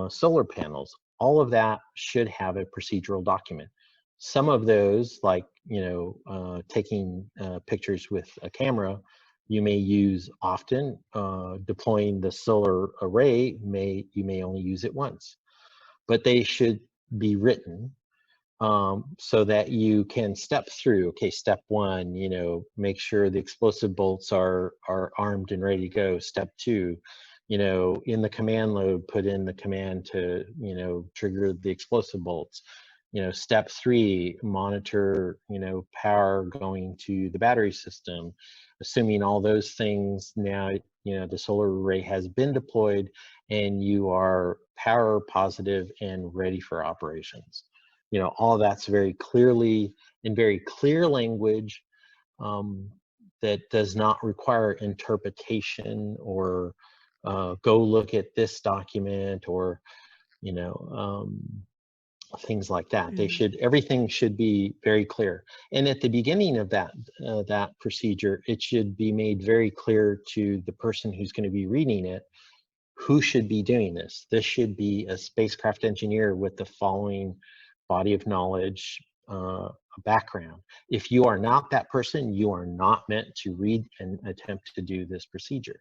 solar panels, all of that should have a procedural document. Some of those, like taking pictures with a camera, you may use often. Deploying the solar array, you may only use it once, but they should be written so that you can step through. Okay, step one, make sure the explosive bolts are armed and ready to go. Step two, in the command load, put in the command to trigger the explosive bolts. Step 3, monitor, power going to the battery system. Assuming all those things now, the solar array has been deployed and you are power positive and ready for operations. All of that's very clearly, in very clear language, that does not require interpretation or go look at this document or, things like that. Everything should be very clear. And at the beginning of that procedure, it should be made very clear to the person who's going to be reading it, who should be doing this. This should be a spacecraft engineer with the following body of knowledge, background. If you are not that person, you are not meant to read and attempt to do this procedure.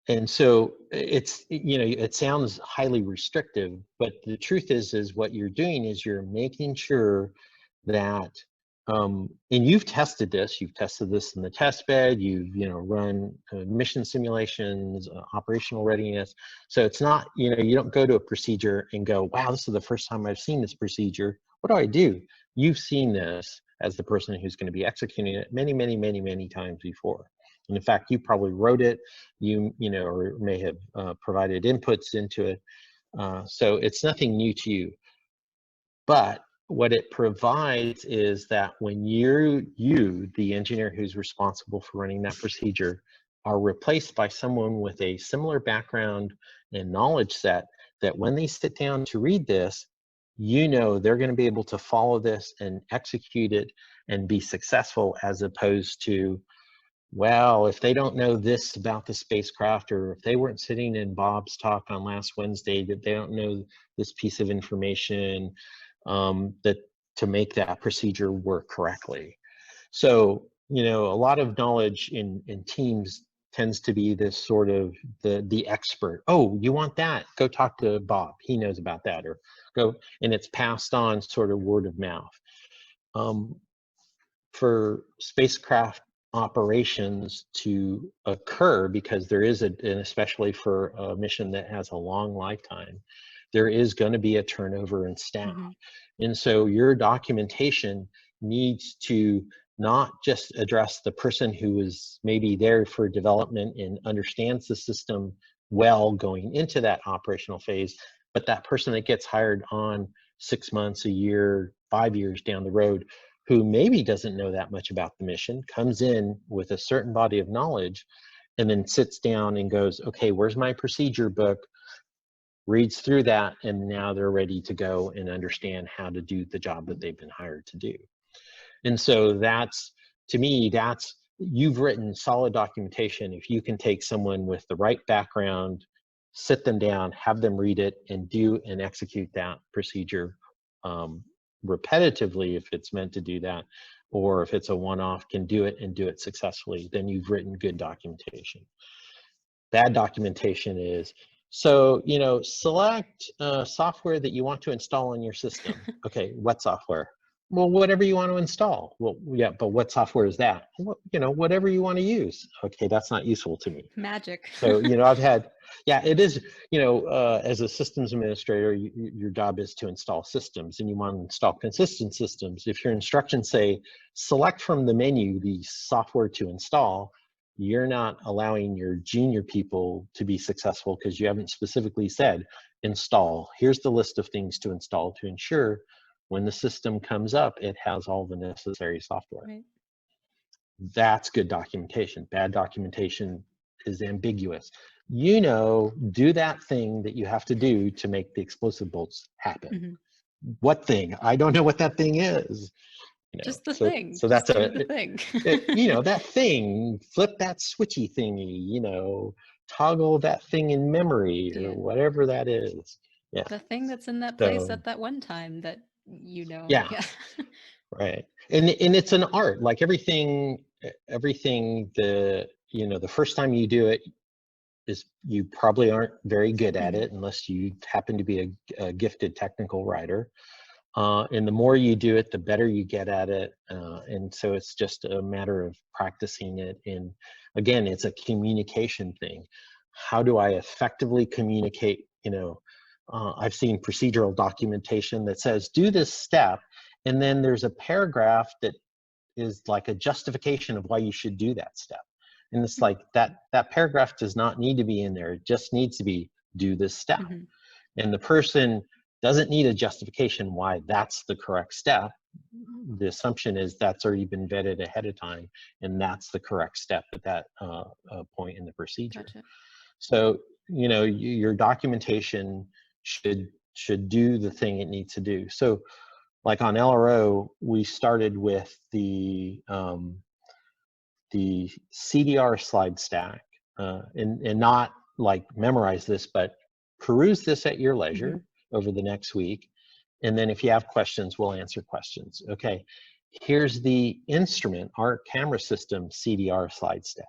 And so it sounds highly restrictive, but the truth is what you're doing is you're making sure that, and you've tested this in the test bed, you've run mission simulations, operational readiness. So it's not, you don't go to a procedure and go, wow, this is the first time I've seen this procedure. What do I do? You've seen this as the person who's going to be executing it many, many, many, many times before. And in fact, you probably wrote it, or may have provided inputs into it. So it's nothing new to you. But what it provides is that when you, the engineer who's responsible for running that procedure, are replaced by someone with a similar background and knowledge set, that when they sit down to read this, they're going to be able to follow this and execute it and be successful, as opposed to, well, if they don't know this about the spacecraft, or if they weren't sitting in Bob's talk on last Wednesday, that they don't know this piece of information, that to make that procedure work correctly. So, a lot of knowledge in teams tends to be this sort of the expert. Oh, you want that? Go talk to Bob. He knows about that. Or go, and it's passed on sort of word of mouth. For spacecraft operations to occur, because there is and especially for a mission that has a long lifetime, there is going to be a turnover in staff. And so your documentation needs to not just address the person who is maybe there for development and understands the system well going into that operational phase, but that person that gets hired on 6 months, a year, 5 years down the road, who maybe doesn't know that much about the mission, comes in with a certain body of knowledge, and then sits down and goes, okay, where's my procedure book? Reads through that, and now they're ready to go and understand how to do the job that they've been hired to do. And so that's, to me, you've written solid documentation. If you can take someone with the right background, sit them down, have them read it, and do and execute that procedure repetitively, if it's meant to do that, or if it's a one-off, can do it and do it successfully, then you've written good documentation. Bad documentation is, so, select software that you want to install on your system. Okay, what software? Well, whatever you want to install. Well, yeah, but what software is that? Well, whatever you want to use. Okay, that's not useful to me. Magic. So, I've had, yeah, it is, as a systems administrator, your job is to install systems, and you want to install consistent systems. If your instructions say, select from the menu the software to install, you're not allowing your junior people to be successful, because you haven't specifically said, install. Here's the list of things to install to ensure when the system comes up, it has all the necessary software. Right. That's good documentation. Bad documentation is ambiguous. Do that thing that you have to do to make the explosive bolts happen. What thing? I don't know what that thing is. Just the thing. So that's the thing. That thing, flip that switchy thingy, toggle that thing in memory, or whatever that is. Yeah. The thing that's in that place at that one time that Yeah. Right. And it's an art, like everything the first time you do it is, you probably aren't very good at it unless you happen to be a gifted technical writer. And the more you do it, the better you get at it. And so it's just a matter of practicing it. And again, it's a communication thing. How do I effectively communicate, I've seen procedural documentation that says do this step, and then there's a paragraph that is like a justification of why you should do that step. And it's like that paragraph does not need to be in there. It just needs to be do this step. Mm-hmm. And the person doesn't need a justification why that's the correct step. The assumption is that's already been vetted ahead of time, and that's the correct step at that point in the procedure. Gotcha. So, you know, your documentation should do the thing it needs to do. So, like on LRO, we started with the CDR Slide Stack, and not like memorize this, but peruse this at your leisure over the next week. And then if you have questions, we'll answer questions. Okay, here's the instrument, our camera system CDR Slide Stack.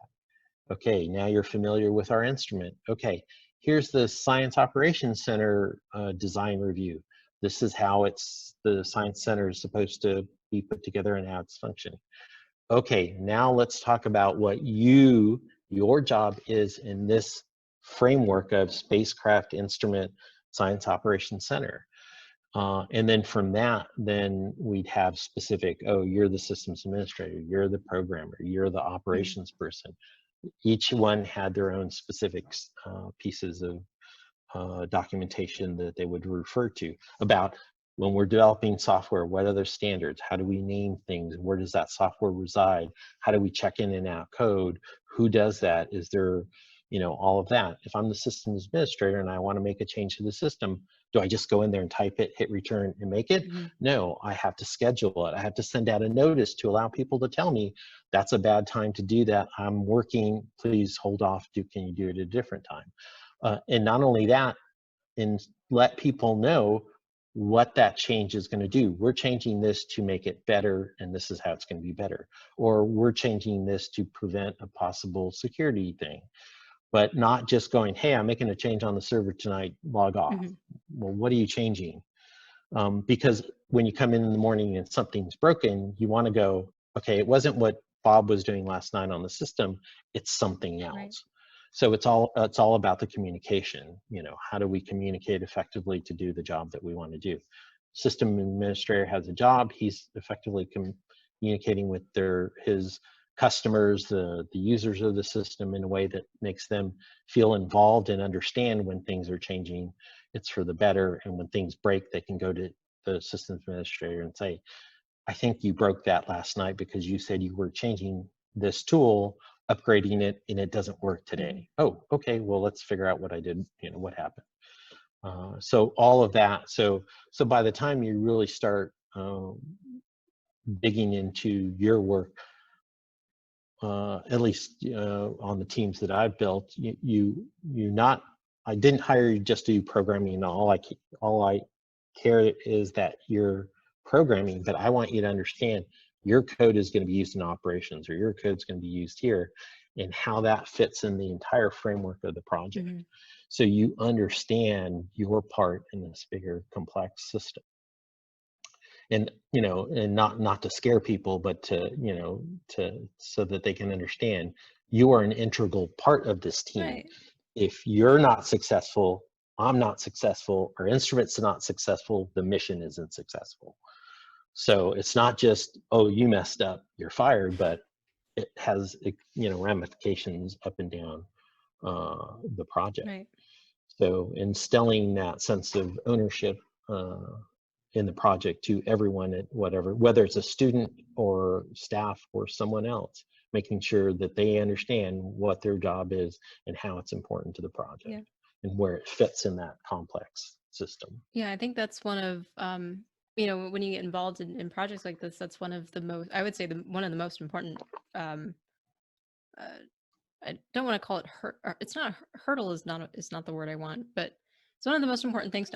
Okay, now you're familiar with our instrument. Okay, here's the Science Operations Center design review. This is how the Science Center is supposed to be put together and how it's functioning. Okay, now let's talk about what your job is in this framework of spacecraft instrument Science Operations Center. And then from that, then we'd have specific, oh, you're the systems administrator, you're the programmer, you're the operations person. Each one had their own specific pieces of documentation that they would refer to about when we're developing software, what are their standards? How do we name things? Where does that software reside? How do we check in and out code? Who does that? Is there, you know, all of that? If I'm the systems administrator and I want to make a change to the system, do I just go in there and type it, hit return, and make it? No, I have to schedule it. I have to send out a notice to allow people to tell me that's a bad time to do that. I'm working, please hold off. Can you do it at a different time? And not only that, and let people know what that change is going to do. We're changing this to make it better, and this is how it's going to be better. Or we're changing this to prevent a possible security thing. But not just going, hey, I'm making a change on the server tonight, log off. Well, what are you changing? Because when you come in the morning and something's broken, you want to go, okay, it wasn't what Bob was doing last night on the system, it's something else. Right. So it's all about the communication. You know, how do we communicate effectively to do the job that we want to do? System administrator has a job. He's effectively communicating with his customers, the users of the system, in a way that makes them feel involved and understand when things are changing, it's for the better. And when things break, they can go to the systems administrator and say, I think you broke that last night because you said you were changing this tool, upgrading it, and it doesn't work today. Oh, okay, well, let's figure out what I did, you know, what happened. So all of that. So by the time you really start digging into your work, at least on the teams that I've built, I didn't hire you just to do programming. All I care is that you're programming, but I want you to understand your code is going to be used in operations, or your code is going to be used here, and how that fits in the entire framework of the project. So you understand your part in this bigger complex system. And, you know, and not to scare people, but to, you know, so that they can understand you are an integral part of this team. Right. If you're not successful, I'm not successful, our instrument's not successful, the mission isn't successful. So it's not just, oh, you messed up, you're fired, but it has, you know, ramifications up and down the project. Right. So instilling that sense of ownership in the project to everyone at whether it's a student or staff or someone else, making sure that they understand what their job is and how it's important to the project and where it fits in that complex system. Yeah, I think that's one of, you know, when you get involved in projects like this, that's one of the most, I would say one of the most important, I don't want to call it it's not hurdle is not the word I want, but it's one of the most important things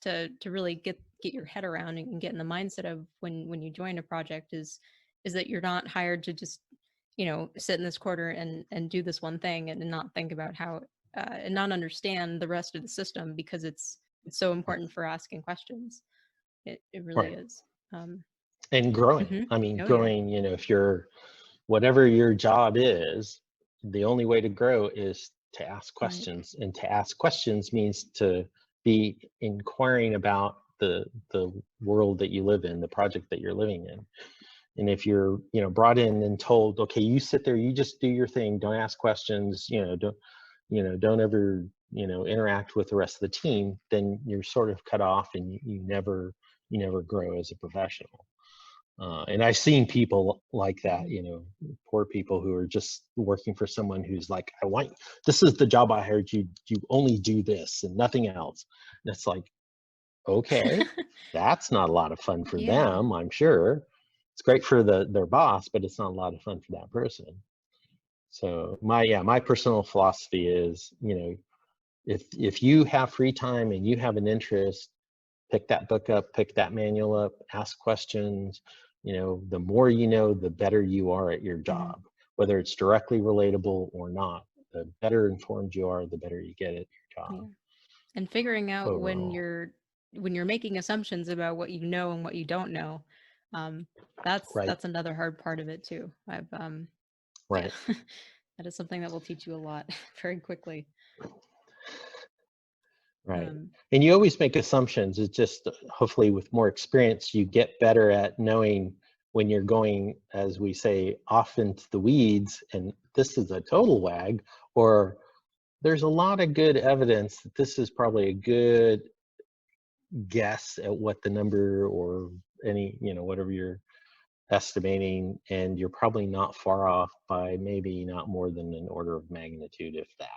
to really get your head around and get in the mindset of when you join a project is that you're not hired to just, you know, sit in this corner and do this one thing and not think about how and not understand the rest of the system, because it's so important for asking questions. It really is. And growing. I mean, growing, you know, if you're, whatever your job is, the only way to grow is to ask questions. And to ask questions means to be inquiring about the world that you live in, the project that you're living in. And if you're, you know, brought in and told, okay, you sit there, you just do your thing, don't ask questions, don't ever, interact with the rest of the team, then you're sort of cut off, and you never grow as a professional. And I've seen people like that, poor people who are just working for someone who's like, this is the job I hired you, you only do this and nothing else. And it's like, okay, that's not a lot of fun for Yeah. them, I'm sure. It's great for their boss, but it's not a lot of fun for that person. So my personal philosophy is, if you have free time and you have an interest, pick that book up, pick that manual up, ask questions. The more you know, the better you are at your job, whether it's directly relatable or not. The better informed you are, the better you get at your job. Yeah. And figuring out overall. when you're making assumptions about what you know and what you don't know, Right. that's another hard part of it too. I've Right. Yeah, that is something that will teach you a lot very quickly. Right. And you always make assumptions. It's just hopefully with more experience, you get better at knowing when you're going, as we say, off into the weeds, and this is a total wag, or there's a lot of good evidence that this is probably a good guess at what the number or any, whatever you're estimating, and you're probably not far off by maybe not more than an order of magnitude, if that.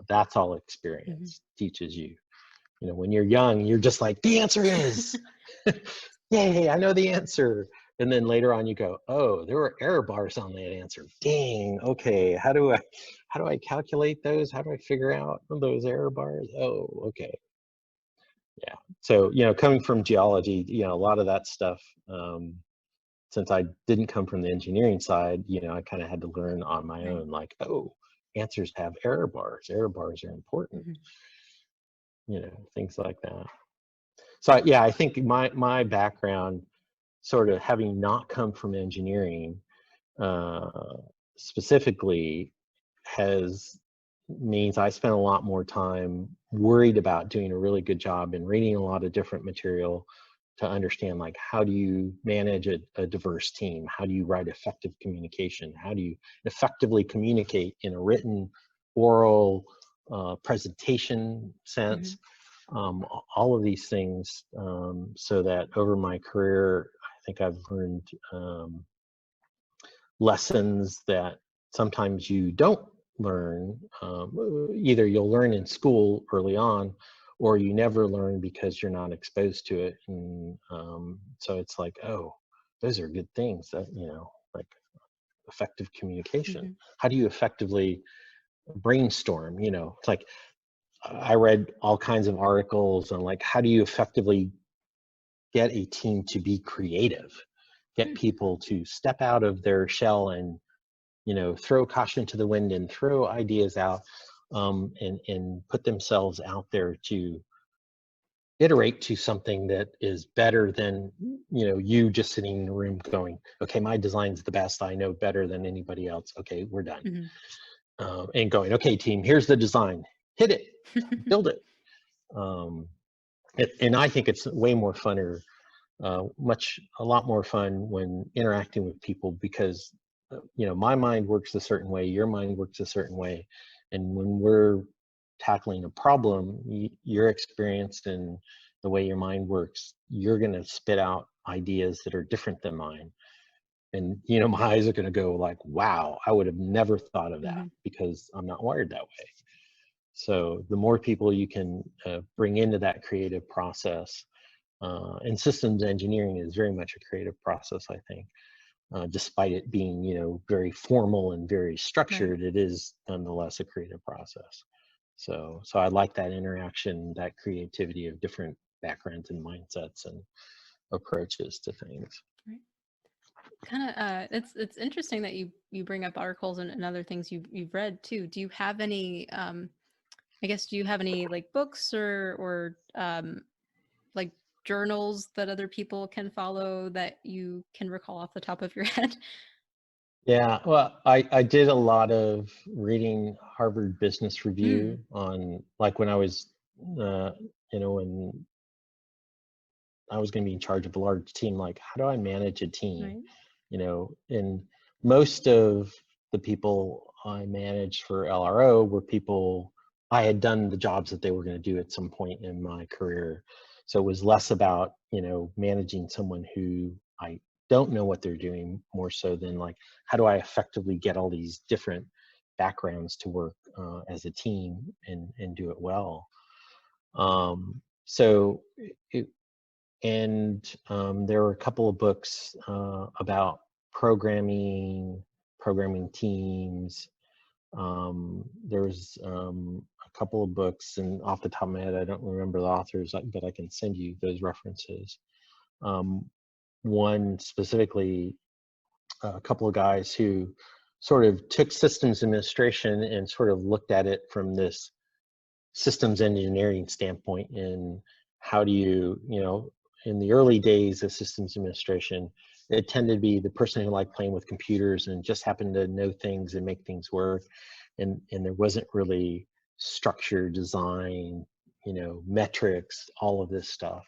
That's all experience teaches you. When you're young, you're just like, the answer is, yay, I know the answer. And then later on you go, oh, there were error bars on that answer. Dang, okay, how do I calculate those? How do I figure out those error bars? Oh, okay. Yeah. So, coming from geology, a lot of that stuff, since I didn't come from the engineering side, I kind of had to learn on my own, like, oh, answers have error bars. Error bars are important. Things like that. So yeah, I think my background, sort of having not come from engineering, specifically, means I spent a lot more time worried about doing a really good job and reading a lot of different material to understand, like, how do you manage a diverse team? How do you write effective communication? How do you effectively communicate in a written, oral, presentation sense? All of these things, so that over my career, I think I've learned lessons that sometimes you don't learn. Either you'll learn in school early on, or you never learn because you're not exposed to it. And so it's like, oh, those are good things that, like effective communication. How do you effectively brainstorm? It's like, I read all kinds of articles on, like, how do you effectively get a team to be creative, get people to step out of their shell and, throw caution to the wind and throw ideas out, and put themselves out there to iterate to something that is better than, you just sitting in a room going, okay, my design's the best, I know better than anybody else, okay, we're done. And going, okay, team, here's the design, hit it, build it. And I think it's way more funner, a lot more fun when interacting with people, because my mind works a certain way, your mind works a certain way, and when we're tackling a problem, you're experienced in the way your mind works, you're going to spit out ideas that are different than mine, and my eyes are going to go like, wow, I would have never thought of that, because I'm not wired that way. So the more people you can bring into that creative process, and systems engineering is very much a creative process, I think. Despite it being, very formal and very structured, it is nonetheless a creative process. So I like that interaction, that creativity of different backgrounds and mindsets and approaches to things. Kind of, it's interesting that you bring up articles and other things you've read too. Do you have any, I guess, do you have any like books or like journals that other people can follow that you can recall off the top of your head? Yeah, well, I did a lot of reading Harvard Business Review on, like, when I was, you know, when I was going to be in charge of a large team, like, how do I manage a team? Right. You know, and most of the people I managed for LRO were people I had done the jobs that they were going to do at some point in my career. So it was less about, you know, managing someone who I don't know what they're doing, more so than like, how do I effectively get all these different backgrounds to work as a team and do it well. So it, there were a couple of books about programming teams. There's a couple of books, and off the top of my head, I don't remember the authors, but I can send you those references. One specifically, a couple of guys who sort of took systems administration and sort of looked at it from this systems engineering standpoint. And how do you, you know, in the early days of systems administration, it tended to be the person who liked playing with computers and just happened to know things and make things work. And there wasn't really structure, design, you know, metrics, all of this stuff.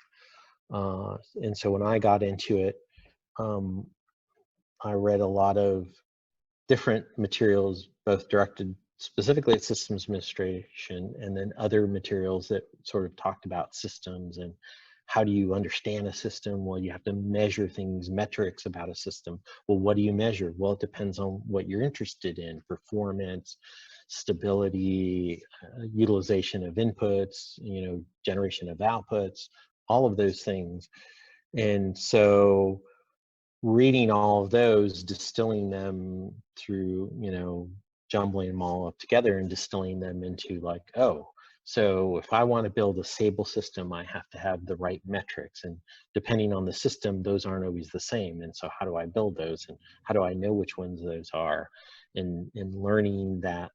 And so when I got into it, I read a lot of different materials, both directed specifically at systems administration, and then other materials that sort of talked about systems and how do you understand a system? Well, you have to measure things, metrics about a system. Well, what do you measure? Well, it depends on what you're interested in: performance, stability, utilization of inputs, you know, generation of outputs, all of those things. And so reading all of those, distilling them through, you know, jumbling them all up together and distilling them into like, oh, so if I want to build a stable system, I have to have the right metrics. And depending on the system, those aren't always the same. And so how do I build those? And how do I know which ones those are? And learning that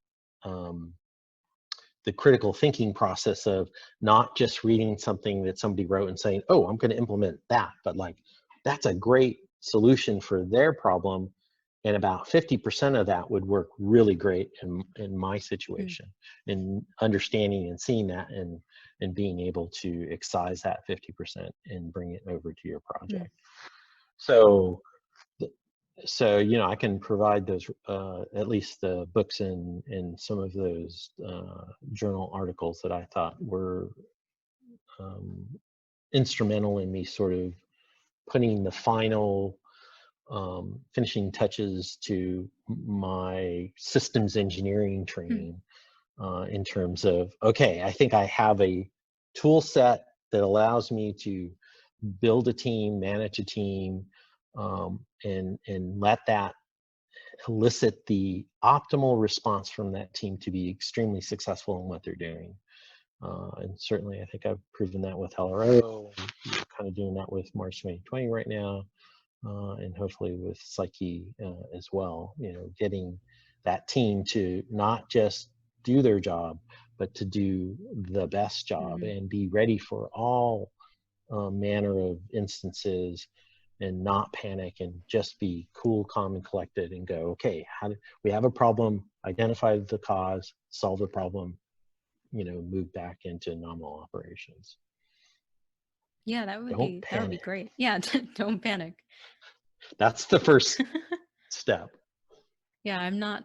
the critical thinking process of not just reading something that somebody wrote and saying, oh, I'm going to implement that, but like, that's a great solution for their problem, and about 50% of that would work really great in my situation. And understanding and seeing that and being able to excise that 50% and bring it over to your project. So you know, I can provide those at least the books and some of those journal articles that I thought were instrumental in me sort of putting the final finishing touches to my systems engineering training in terms of, okay, I think I have a tool set that allows me to build a team, manage a team, and let that elicit the optimal response from that team to be extremely successful in what they're doing. And certainly I think I've proven that with LRO, kind of doing that with Mars 2020 right now. And hopefully with Psyche as well, you know, getting that team to not just do their job, but to do the best job and be ready for all manner of instances and not panic and just be cool, calm, and collected and go, okay, how do we have a problem, identify the cause, solve the problem, you know, move back into nominal operations. Yeah, that would be great. Yeah, don't panic. That's the first step. Yeah, I'm not.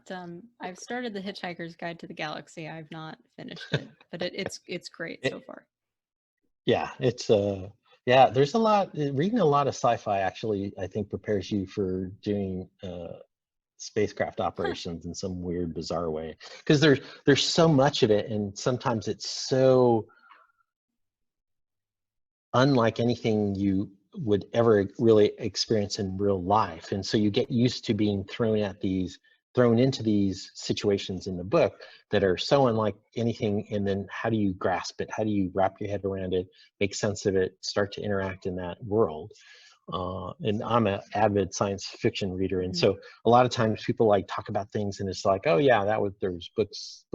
I've started the Hitchhiker's Guide to the Galaxy. I've not finished it, but it's great so far. Yeah, it's yeah. There's a lot. Reading a lot of sci-fi actually, I think, prepares you for doing spacecraft operations in some weird, bizarre way. Because there's so much of it, and sometimes it's so unlike anything you would ever really experience in real life. And so you get used to being thrown into these situations in the book that are so unlike anything. And then how do you grasp it? How do you wrap your head around it, make sense of it, start to interact in that world? And I'm an avid science fiction reader, and so a lot of times people like talk about things, and it's like, oh yeah, there's book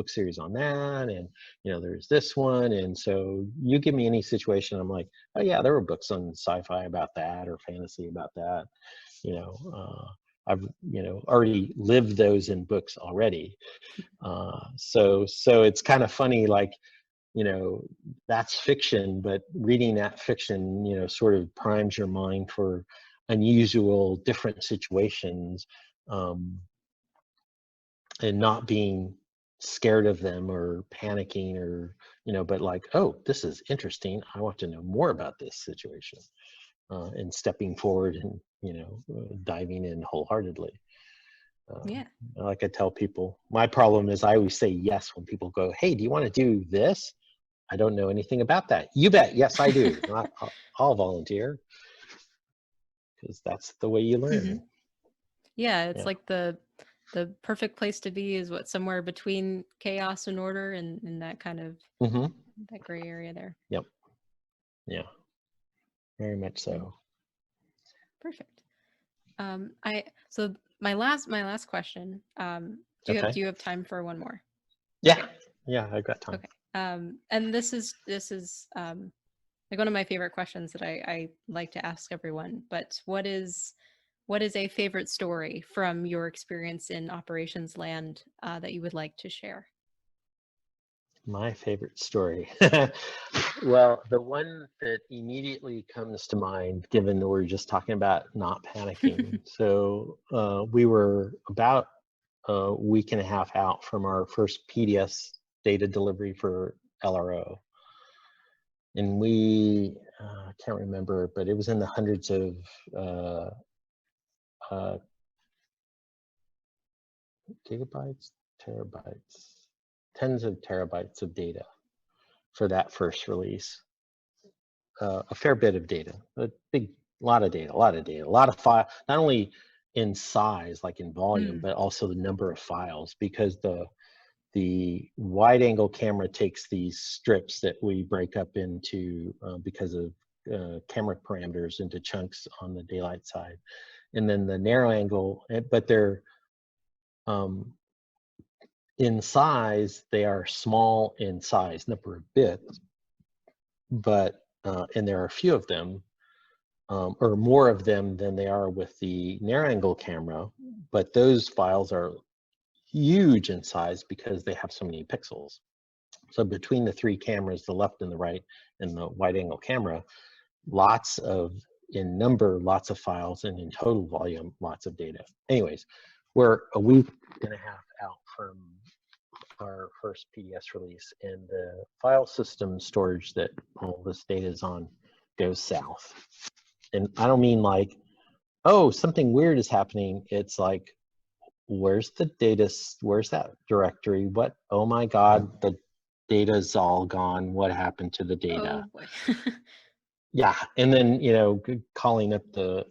series on that, and you know, there's this one, and so you give me any situation, I'm like, oh yeah, there were books on sci-fi about that or fantasy about that, you know. I've, you know, already lived those in books already, so it's kind of funny, like you know, that's fiction, but reading that fiction, you know, sort of primes your mind for unusual, different situations, and not being scared of them or panicking or, you know, but like, oh, this is interesting. I want to know more about this situation, and stepping forward and, you know, diving in wholeheartedly. Yeah. Like I tell people, my problem is I always say yes when people go, hey, do you want to do this? I don't know anything about that. You bet. Yes, I do. I'll volunteer, because that's the way you learn. Yeah, it's Yeah. like the perfect place to be is what, somewhere between chaos and order, and that kind of that gray area there. Yep. Yeah. Very much so. Perfect. So my last question. Do you have time for one more? Yeah. Okay. Yeah, I've got time. Okay. And this is like one of my favorite questions that I like to ask everyone. But what is a favorite story from your experience in operations land that you would like to share? My favorite story. Well, the one that immediately comes to mind, given that we're just talking about not panicking. So we were about a week and a half out from our first PDS data delivery for LRO. And we, I can't remember, but it was in the hundreds of gigabytes, terabytes, tens of terabytes of data for that first release. A fair bit of data, a lot of data, a lot of file, not only in size, like in volume, but also the number of files, because the wide angle camera takes these strips that we break up into, because of camera parameters, into chunks on the daylight side. And then the narrow angle, but they're, in size, they are small in size, number of bits, but, and there are a few of them, or more of them than they are with the narrow angle camera, but those files are huge in size because they have so many pixels. So between the three cameras, the left and the right, and the wide angle camera, lots of, in number, lots of files, and in total volume, lots of data. Anyways, we're a week and a half out from our first PDS release, and the file system storage that all this data is on goes south. And I don't mean like, oh, something weird is happening. It's like, where's the data? Where's that directory? What? Oh my God, the data's all gone. What happened to the data? Oh boy. Yeah, and then, you know, calling up the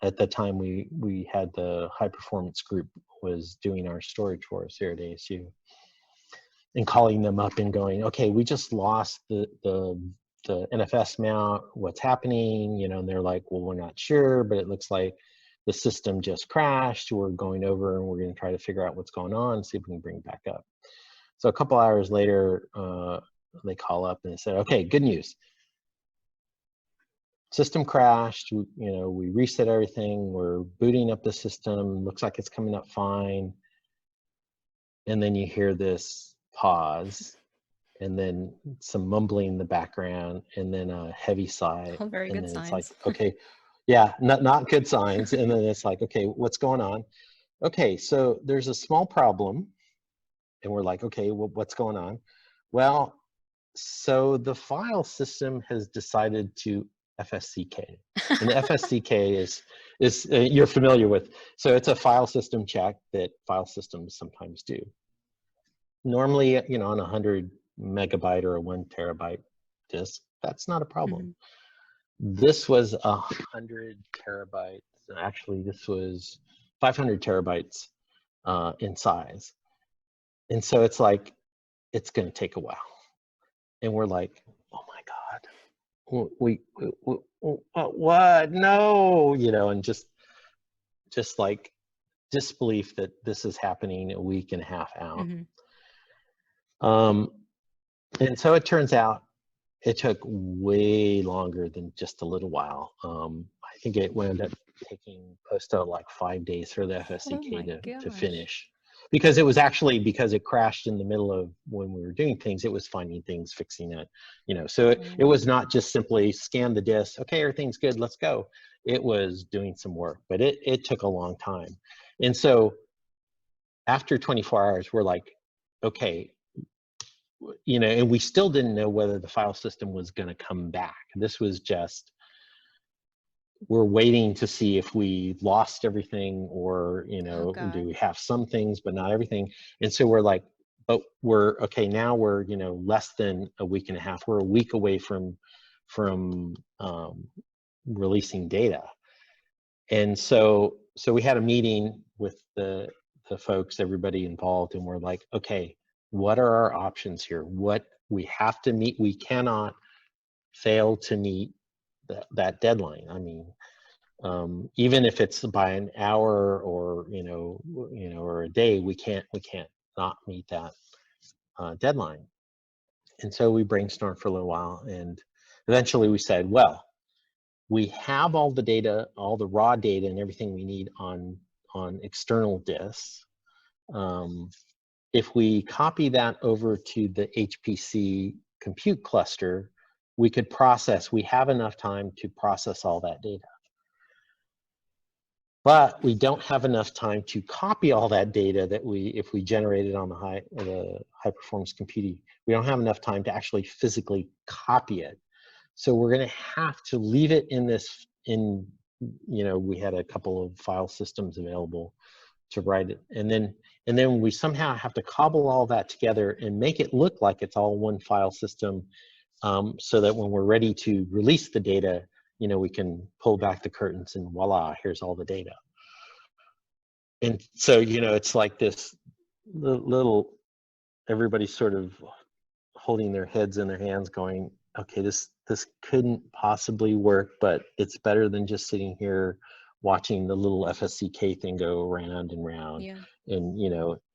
at the time we had the high performance group was doing our storage for us here at ASU, and calling them up and going, okay, we just lost the NFS mount. What's happening? You know, and they're like, well, we're not sure, but it looks like the system just crashed. We're going over and we're going to try to figure out what's going on, see if we can bring it back up. So a couple hours later, they call up and they say, okay, good news. System crashed, you know, we reset everything, we're booting up the system, looks like it's coming up fine. And then you hear this pause, and then some mumbling in the background, and then a heavy sigh. All very and good then signs. It's like, okay, yeah, not good signs. And then it's like, okay, what's going on? Okay, so there's a small problem. And we're like, okay, well, what's going on? Well, so the file system has decided to FSCK. And the FSCK is you're familiar with. So it's a file system check that file systems sometimes do. Normally, you know, on a 100 megabyte or a 1 terabyte disk, that's not a problem. This was 100 terabytes. Actually, this was 500 terabytes in size. And so it's like, it's going to take a while. And we're like, oh my God, we what? No, you know, and just like disbelief that this is happening a week and a half out. And so it turns out it took way longer than just a little while. I think it wound up taking close to like 5 days for the FSCK to finish. because it was actually, because it crashed in the middle of when we were doing things, it was finding things, fixing it, you know. So it was not just simply scan the disk, okay, everything's good, let's go. It was doing some work, but it took a long time. And so after 24 hours, we're like, okay, you know, and we still didn't know whether the file system was going to come back. This was just, we're waiting to see if we lost everything, or, you know, do we have some things but not everything. And so we're like, but we're okay now, we're, you know, less than a week and a half, we're a week away from releasing data. And so we had a meeting with the folks, everybody involved, and we're like, okay, what are our options here? What we have to meet, we cannot fail to meet that deadline. I mean, even if it's by an hour or or a day, we can't not meet that deadline. And so we brainstormed for a little while, and eventually we said, well, we have all the data, all the raw data and everything we need on external disks. If we copy that over to the HPC compute cluster, we have enough time to process all that data. But we don't have enough time to copy all that data that if we generate it on the high performance computing, we don't have enough time to actually physically copy it. So we're going to have to leave it we had a couple of file systems available to write it. And then we somehow have to cobble all that together and make it look like it's all one file system, so that when we're ready to release the data, we can pull back the curtains and voila, here's all the data. And so, it's like this little, everybody's sort of holding their heads in their hands going, okay, this couldn't possibly work, but it's better than just sitting here watching the little FSCK thing go round and round. Yeah. And,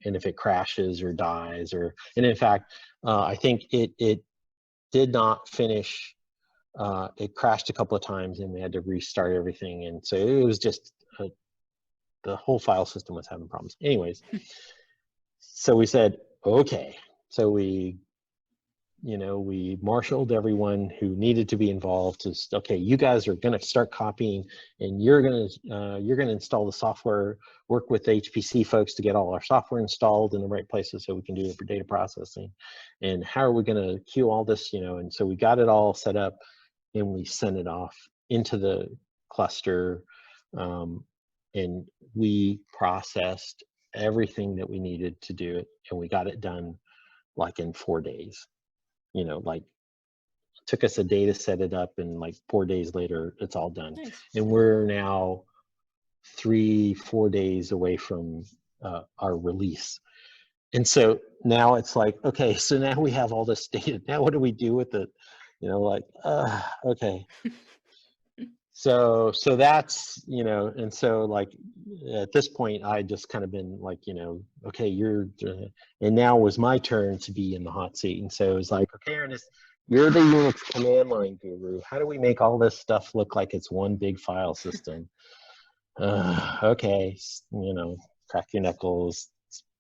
and if it crashes or dies, and in fact, I think it did not finish. It crashed a couple of times and we had to restart everything. And so it was just, the whole file system was having problems. Anyways, so we said, okay. So we marshaled everyone who needed to be involved to, okay, you guys are going to start copying, and you're going to install the software, work with the HPC folks to get all our software installed in the right places so we can do it for data processing. And how are we going to queue all this, and so we got it all set up and we sent it off into the cluster, and we processed everything that we needed to do it, and we got it done like in 4 days. Like it took us a day to set it up, and like 4 days later, it's all done. Nice. And we're now 3-4 days away from our release. And so now it's like, okay, so now we have all this data. Now what do we do with it? Okay. So that's, and so like at this point, I just kind of been like, okay, and now was my turn to be in the hot seat. And so it was like, okay, Ernest, you're the Unix command line guru. How do we make all this stuff look like it's one big file system? Okay, crack your knuckles,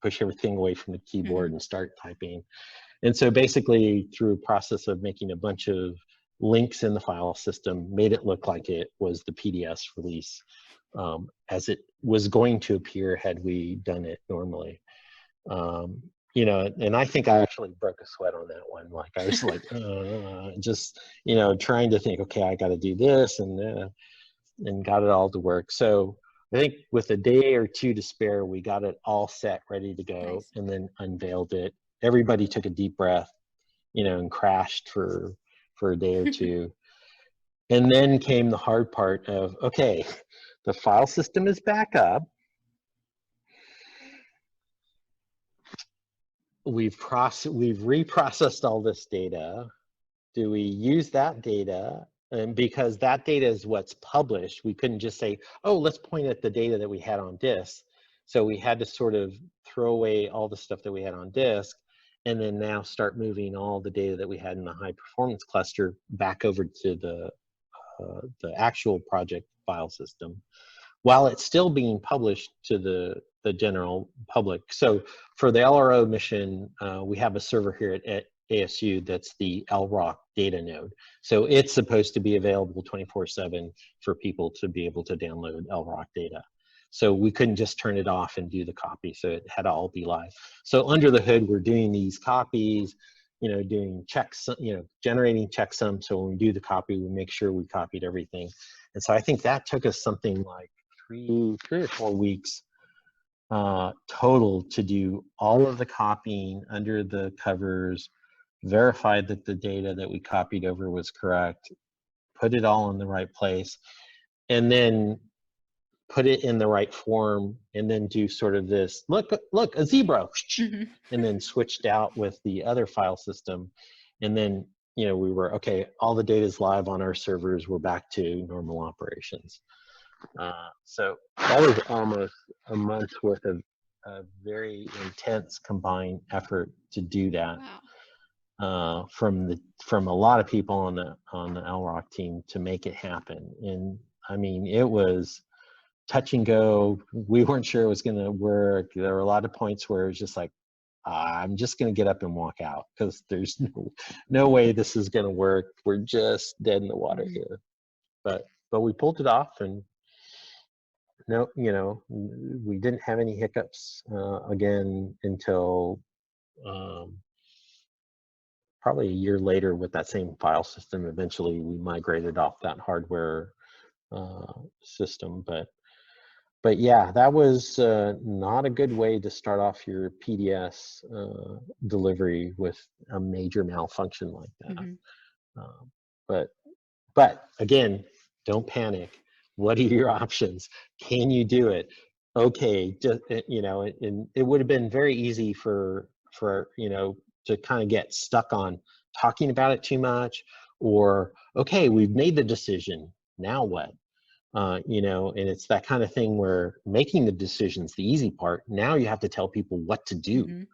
push everything away from the keyboard and start typing. And so basically through a process of making a bunch of links in the file system, made it look like it was the PDS release, as it was going to appear had we done it normally. And I think I actually broke a sweat on that one. Like I was like, just, trying to think, okay, I got to do this and got it all to work. So I think with a day or two to spare, we got it all set, ready to go. Nice. And then unveiled it. Everybody took a deep breath, and crashed for a day or two. And then came the hard part of, okay, the file system is back up. We've reprocessed all this data. Do we use that data? And because that data is what's published, we couldn't just say, oh, let's point at the data that we had on disk. So we had to sort of throw away all the stuff that we had on disk, and then now start moving all the data that we had in the high performance cluster back over to the actual project file system, while it's still being published to the general public. So for the LRO mission, we have a server here at ASU that's the LROC data node. So it's supposed to be available 24/7 for people to be able to download LROC data. So we couldn't just turn it off and do the copy, so it had to all be live. So under the hood, we're doing these copies, doing checks, generating checksums. So when we do the copy, we make sure we copied everything. And so I think that took us something like three or 4 weeks total to do all of the copying under the covers, verify that the data that we copied over was correct, put it all in the right place, and then put it in the right form, and then do sort of this, look, a zebra, and then switched out with the other file system. And then, we were, okay, all the data is live on our servers, we're back to normal operations. So that was almost a month's worth of very intense combined effort to do that. Wow. From a lot of people on the LROC team to make it happen. And I mean, it was touch and go. We weren't sure it was going to work. There were a lot of points where it was just like, I'm just going to get up and walk out because there's no way this is going to work. We're just dead in the water here. But we pulled it off, and no, we didn't have any hiccups again until probably a year later with that same file system. Eventually, we migrated off that hardware system, but yeah, that was not a good way to start off your PDS delivery with a major malfunction like that. But again, don't panic. What are your options? Can you do it? Okay, just, and it would have been very easy for to kind of get stuck on talking about it too much, or okay, we've made the decision, now what? And it's that kind of thing where making the decision's the easy part. Now you have to tell people what to do,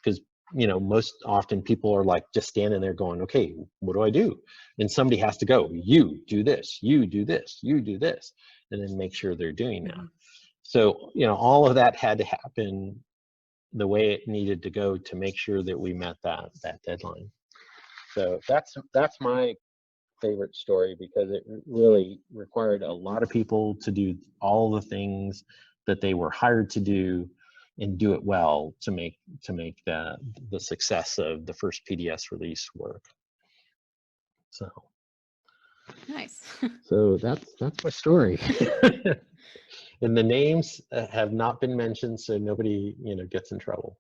because most often people are like just standing there going, okay, what do I do? And somebody has to go, you do this, you do this, you do this, and then make sure they're doing that. So all of that had to happen the way it needed to go to make sure that we met that deadline. So that's my favorite story, because it really required a lot of people to do all the things that they were hired to do and do it well to make the success of the first PDS release work. So Nice. So that's my story. And the names have not been mentioned, so nobody gets in trouble.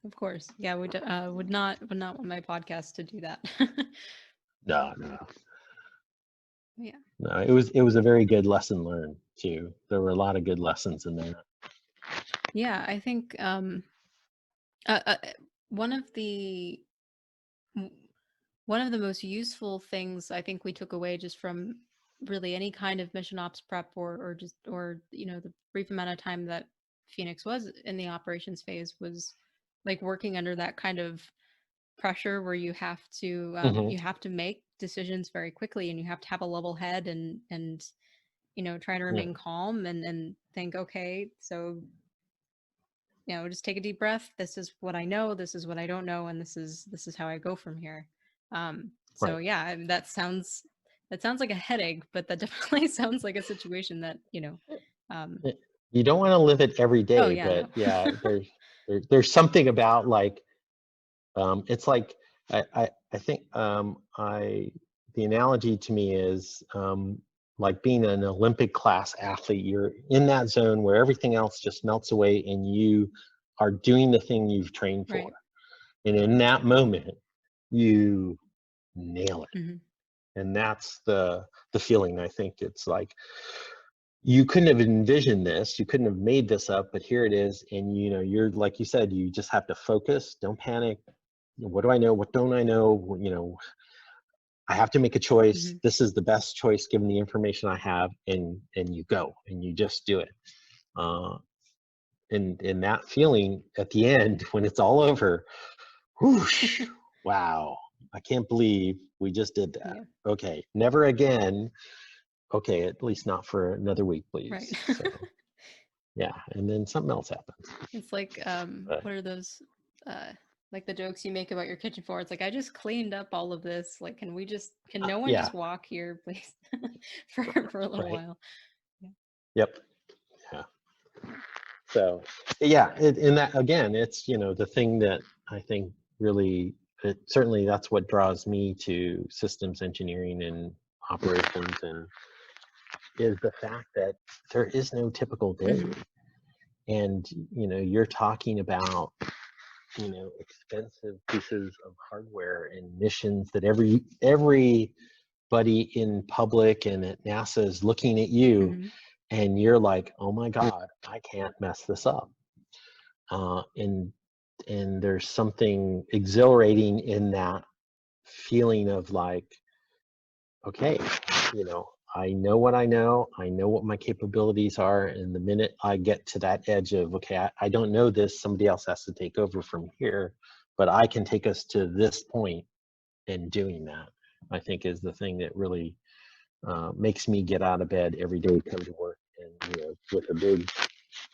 Of course, yeah. Would not want my podcast to do that. No. Yeah. No, it was a very good lesson learned too. There were a lot of good lessons in there. Yeah, I think one of the most useful things I think we took away just from really any kind of mission ops prep or the brief amount of time that Phoenix was in the operations phase was like working under that kind of pressure where you have to make decisions very quickly, and you have to have a level head and try to remain calm and think, okay, so just take a deep breath. This is what I know, this is what I don't know, and this is how I go from here. So Right. yeah, that sounds like a headache, but that definitely sounds like a situation that You don't want to live it every day, oh yeah, but no. yeah, there's something about like it's like I think the analogy to me is like being an Olympic class athlete. You're in that zone where everything else just melts away and you are doing the thing you've trained for. Right. And in that moment, you nail it. Mm-hmm. And that's the feeling. I think it's like, you couldn't have envisioned this, you couldn't have made this up, but here it is. And you're, like you said, you just have to focus, don't panic. What do I know? What don't I know? I have to make a choice. This is the best choice given the information I have, and you go and you just do it. And that feeling at the end when it's all over, whoosh, wow, I can't believe we just did that. Yeah. Okay, never again okay, at least not for another week, Right. please. So yeah, and then something else happens. It's like, But what are those, like the jokes you make about your kitchen floor? It's like, I just cleaned up all of this. Like, can no one yeah, just walk here, please, for a little right. while? Yeah. Yep. Yeah. So yeah, and that again, it's the thing that I think really, certainly that's what draws me to systems engineering and operations, and is the fact that there is no typical day. Mhm. And you're talking about expensive pieces of hardware and missions that everybody in public and at NASA is looking at you, Mhm. and you're like, oh my God, I can't mess this up. And there's something exhilarating in that feeling of like, okay, I know what I know what my capabilities are, and the minute I get to that edge of, okay, I don't know this, somebody else has to take over from here, but I can take us to this point, and doing that, I think, is the thing that really makes me get out of bed every day, come to work, and with a big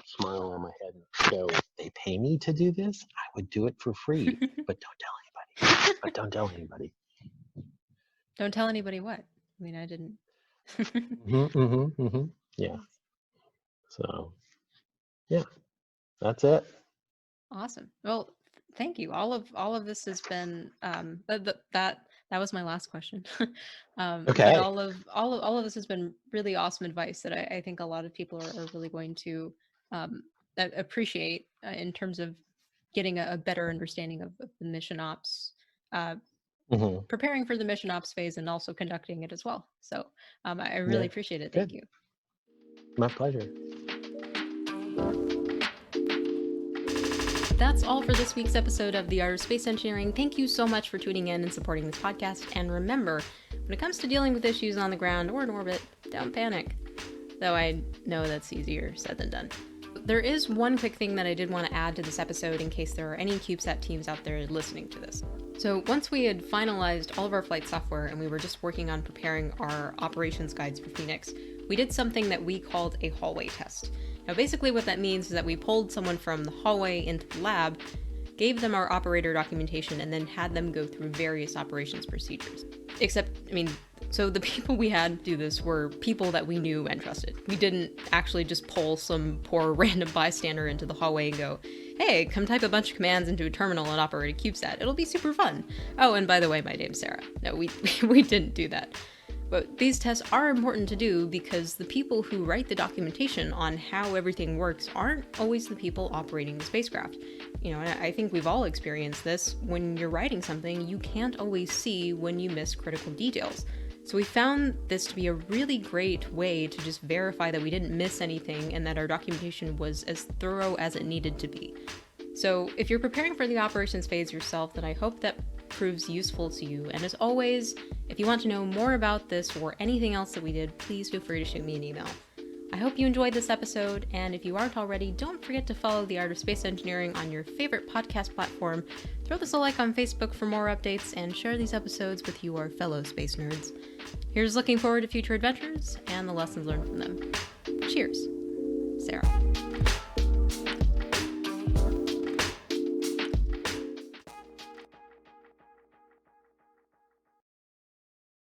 smile on my head, and go, they pay me to do this, I would do it for free, but don't tell anybody. But don't tell anybody. Don't tell anybody what. I mean, I didn't. Yeah. So yeah, that's it. Awesome. Well, thank you. All of this has been that was my last question. But Okay. all of this has been really awesome advice that I think a lot of people are really going to appreciate in terms of getting a better understanding of the mission ops, uh, hmm preparing for the mission ops phase, and also conducting it as well. So I really Yeah. appreciate it. Thank Good. you. My pleasure. That's all for this week's episode of The Art of Space Engineering. Thank you so much for tuning in and supporting this podcast. And remember, when it comes to dealing with issues on the ground or in orbit, don't panic. Though I know that's easier said than done. There is one quick thing that I did want to add to this episode in case there are any CubeSat teams out there listening to this. So once we had finalized all of our flight software and we were just working on preparing our operations guides for Phoenix, we did something that we called a hallway test. Now basically what that means is that we pulled someone from the hallway into the lab, gave them our operator documentation, and then had them go through various operations procedures. So the people we had do this were people that we knew and trusted. We didn't actually just pull some poor random bystander into the hallway and go, hey, come type a bunch of commands into a terminal and operate a CubeSat. It'll be super fun. Oh, and by the way, my name's Sarah. No, we didn't do that. But these tests are important to do because the people who write the documentation on how everything works aren't always the people operating the spacecraft. And I think we've all experienced this. When you're writing something, you can't always see when you miss critical details. So we found this to be a really great way to just verify that we didn't miss anything and that our documentation was as thorough as it needed to be. So if you're preparing for the operations phase yourself, then I hope that proves useful to you. And as always, if you want to know more about this or anything else that we did, please feel free to shoot me an email. I hope you enjoyed this episode, and if you aren't already, don't forget to follow The Art of Space Engineering on your favorite podcast platform, throw us a like on Facebook for more updates, and share these episodes with your fellow space nerds. Here's looking forward to future adventures and the lessons learned from them. Cheers. Sarah.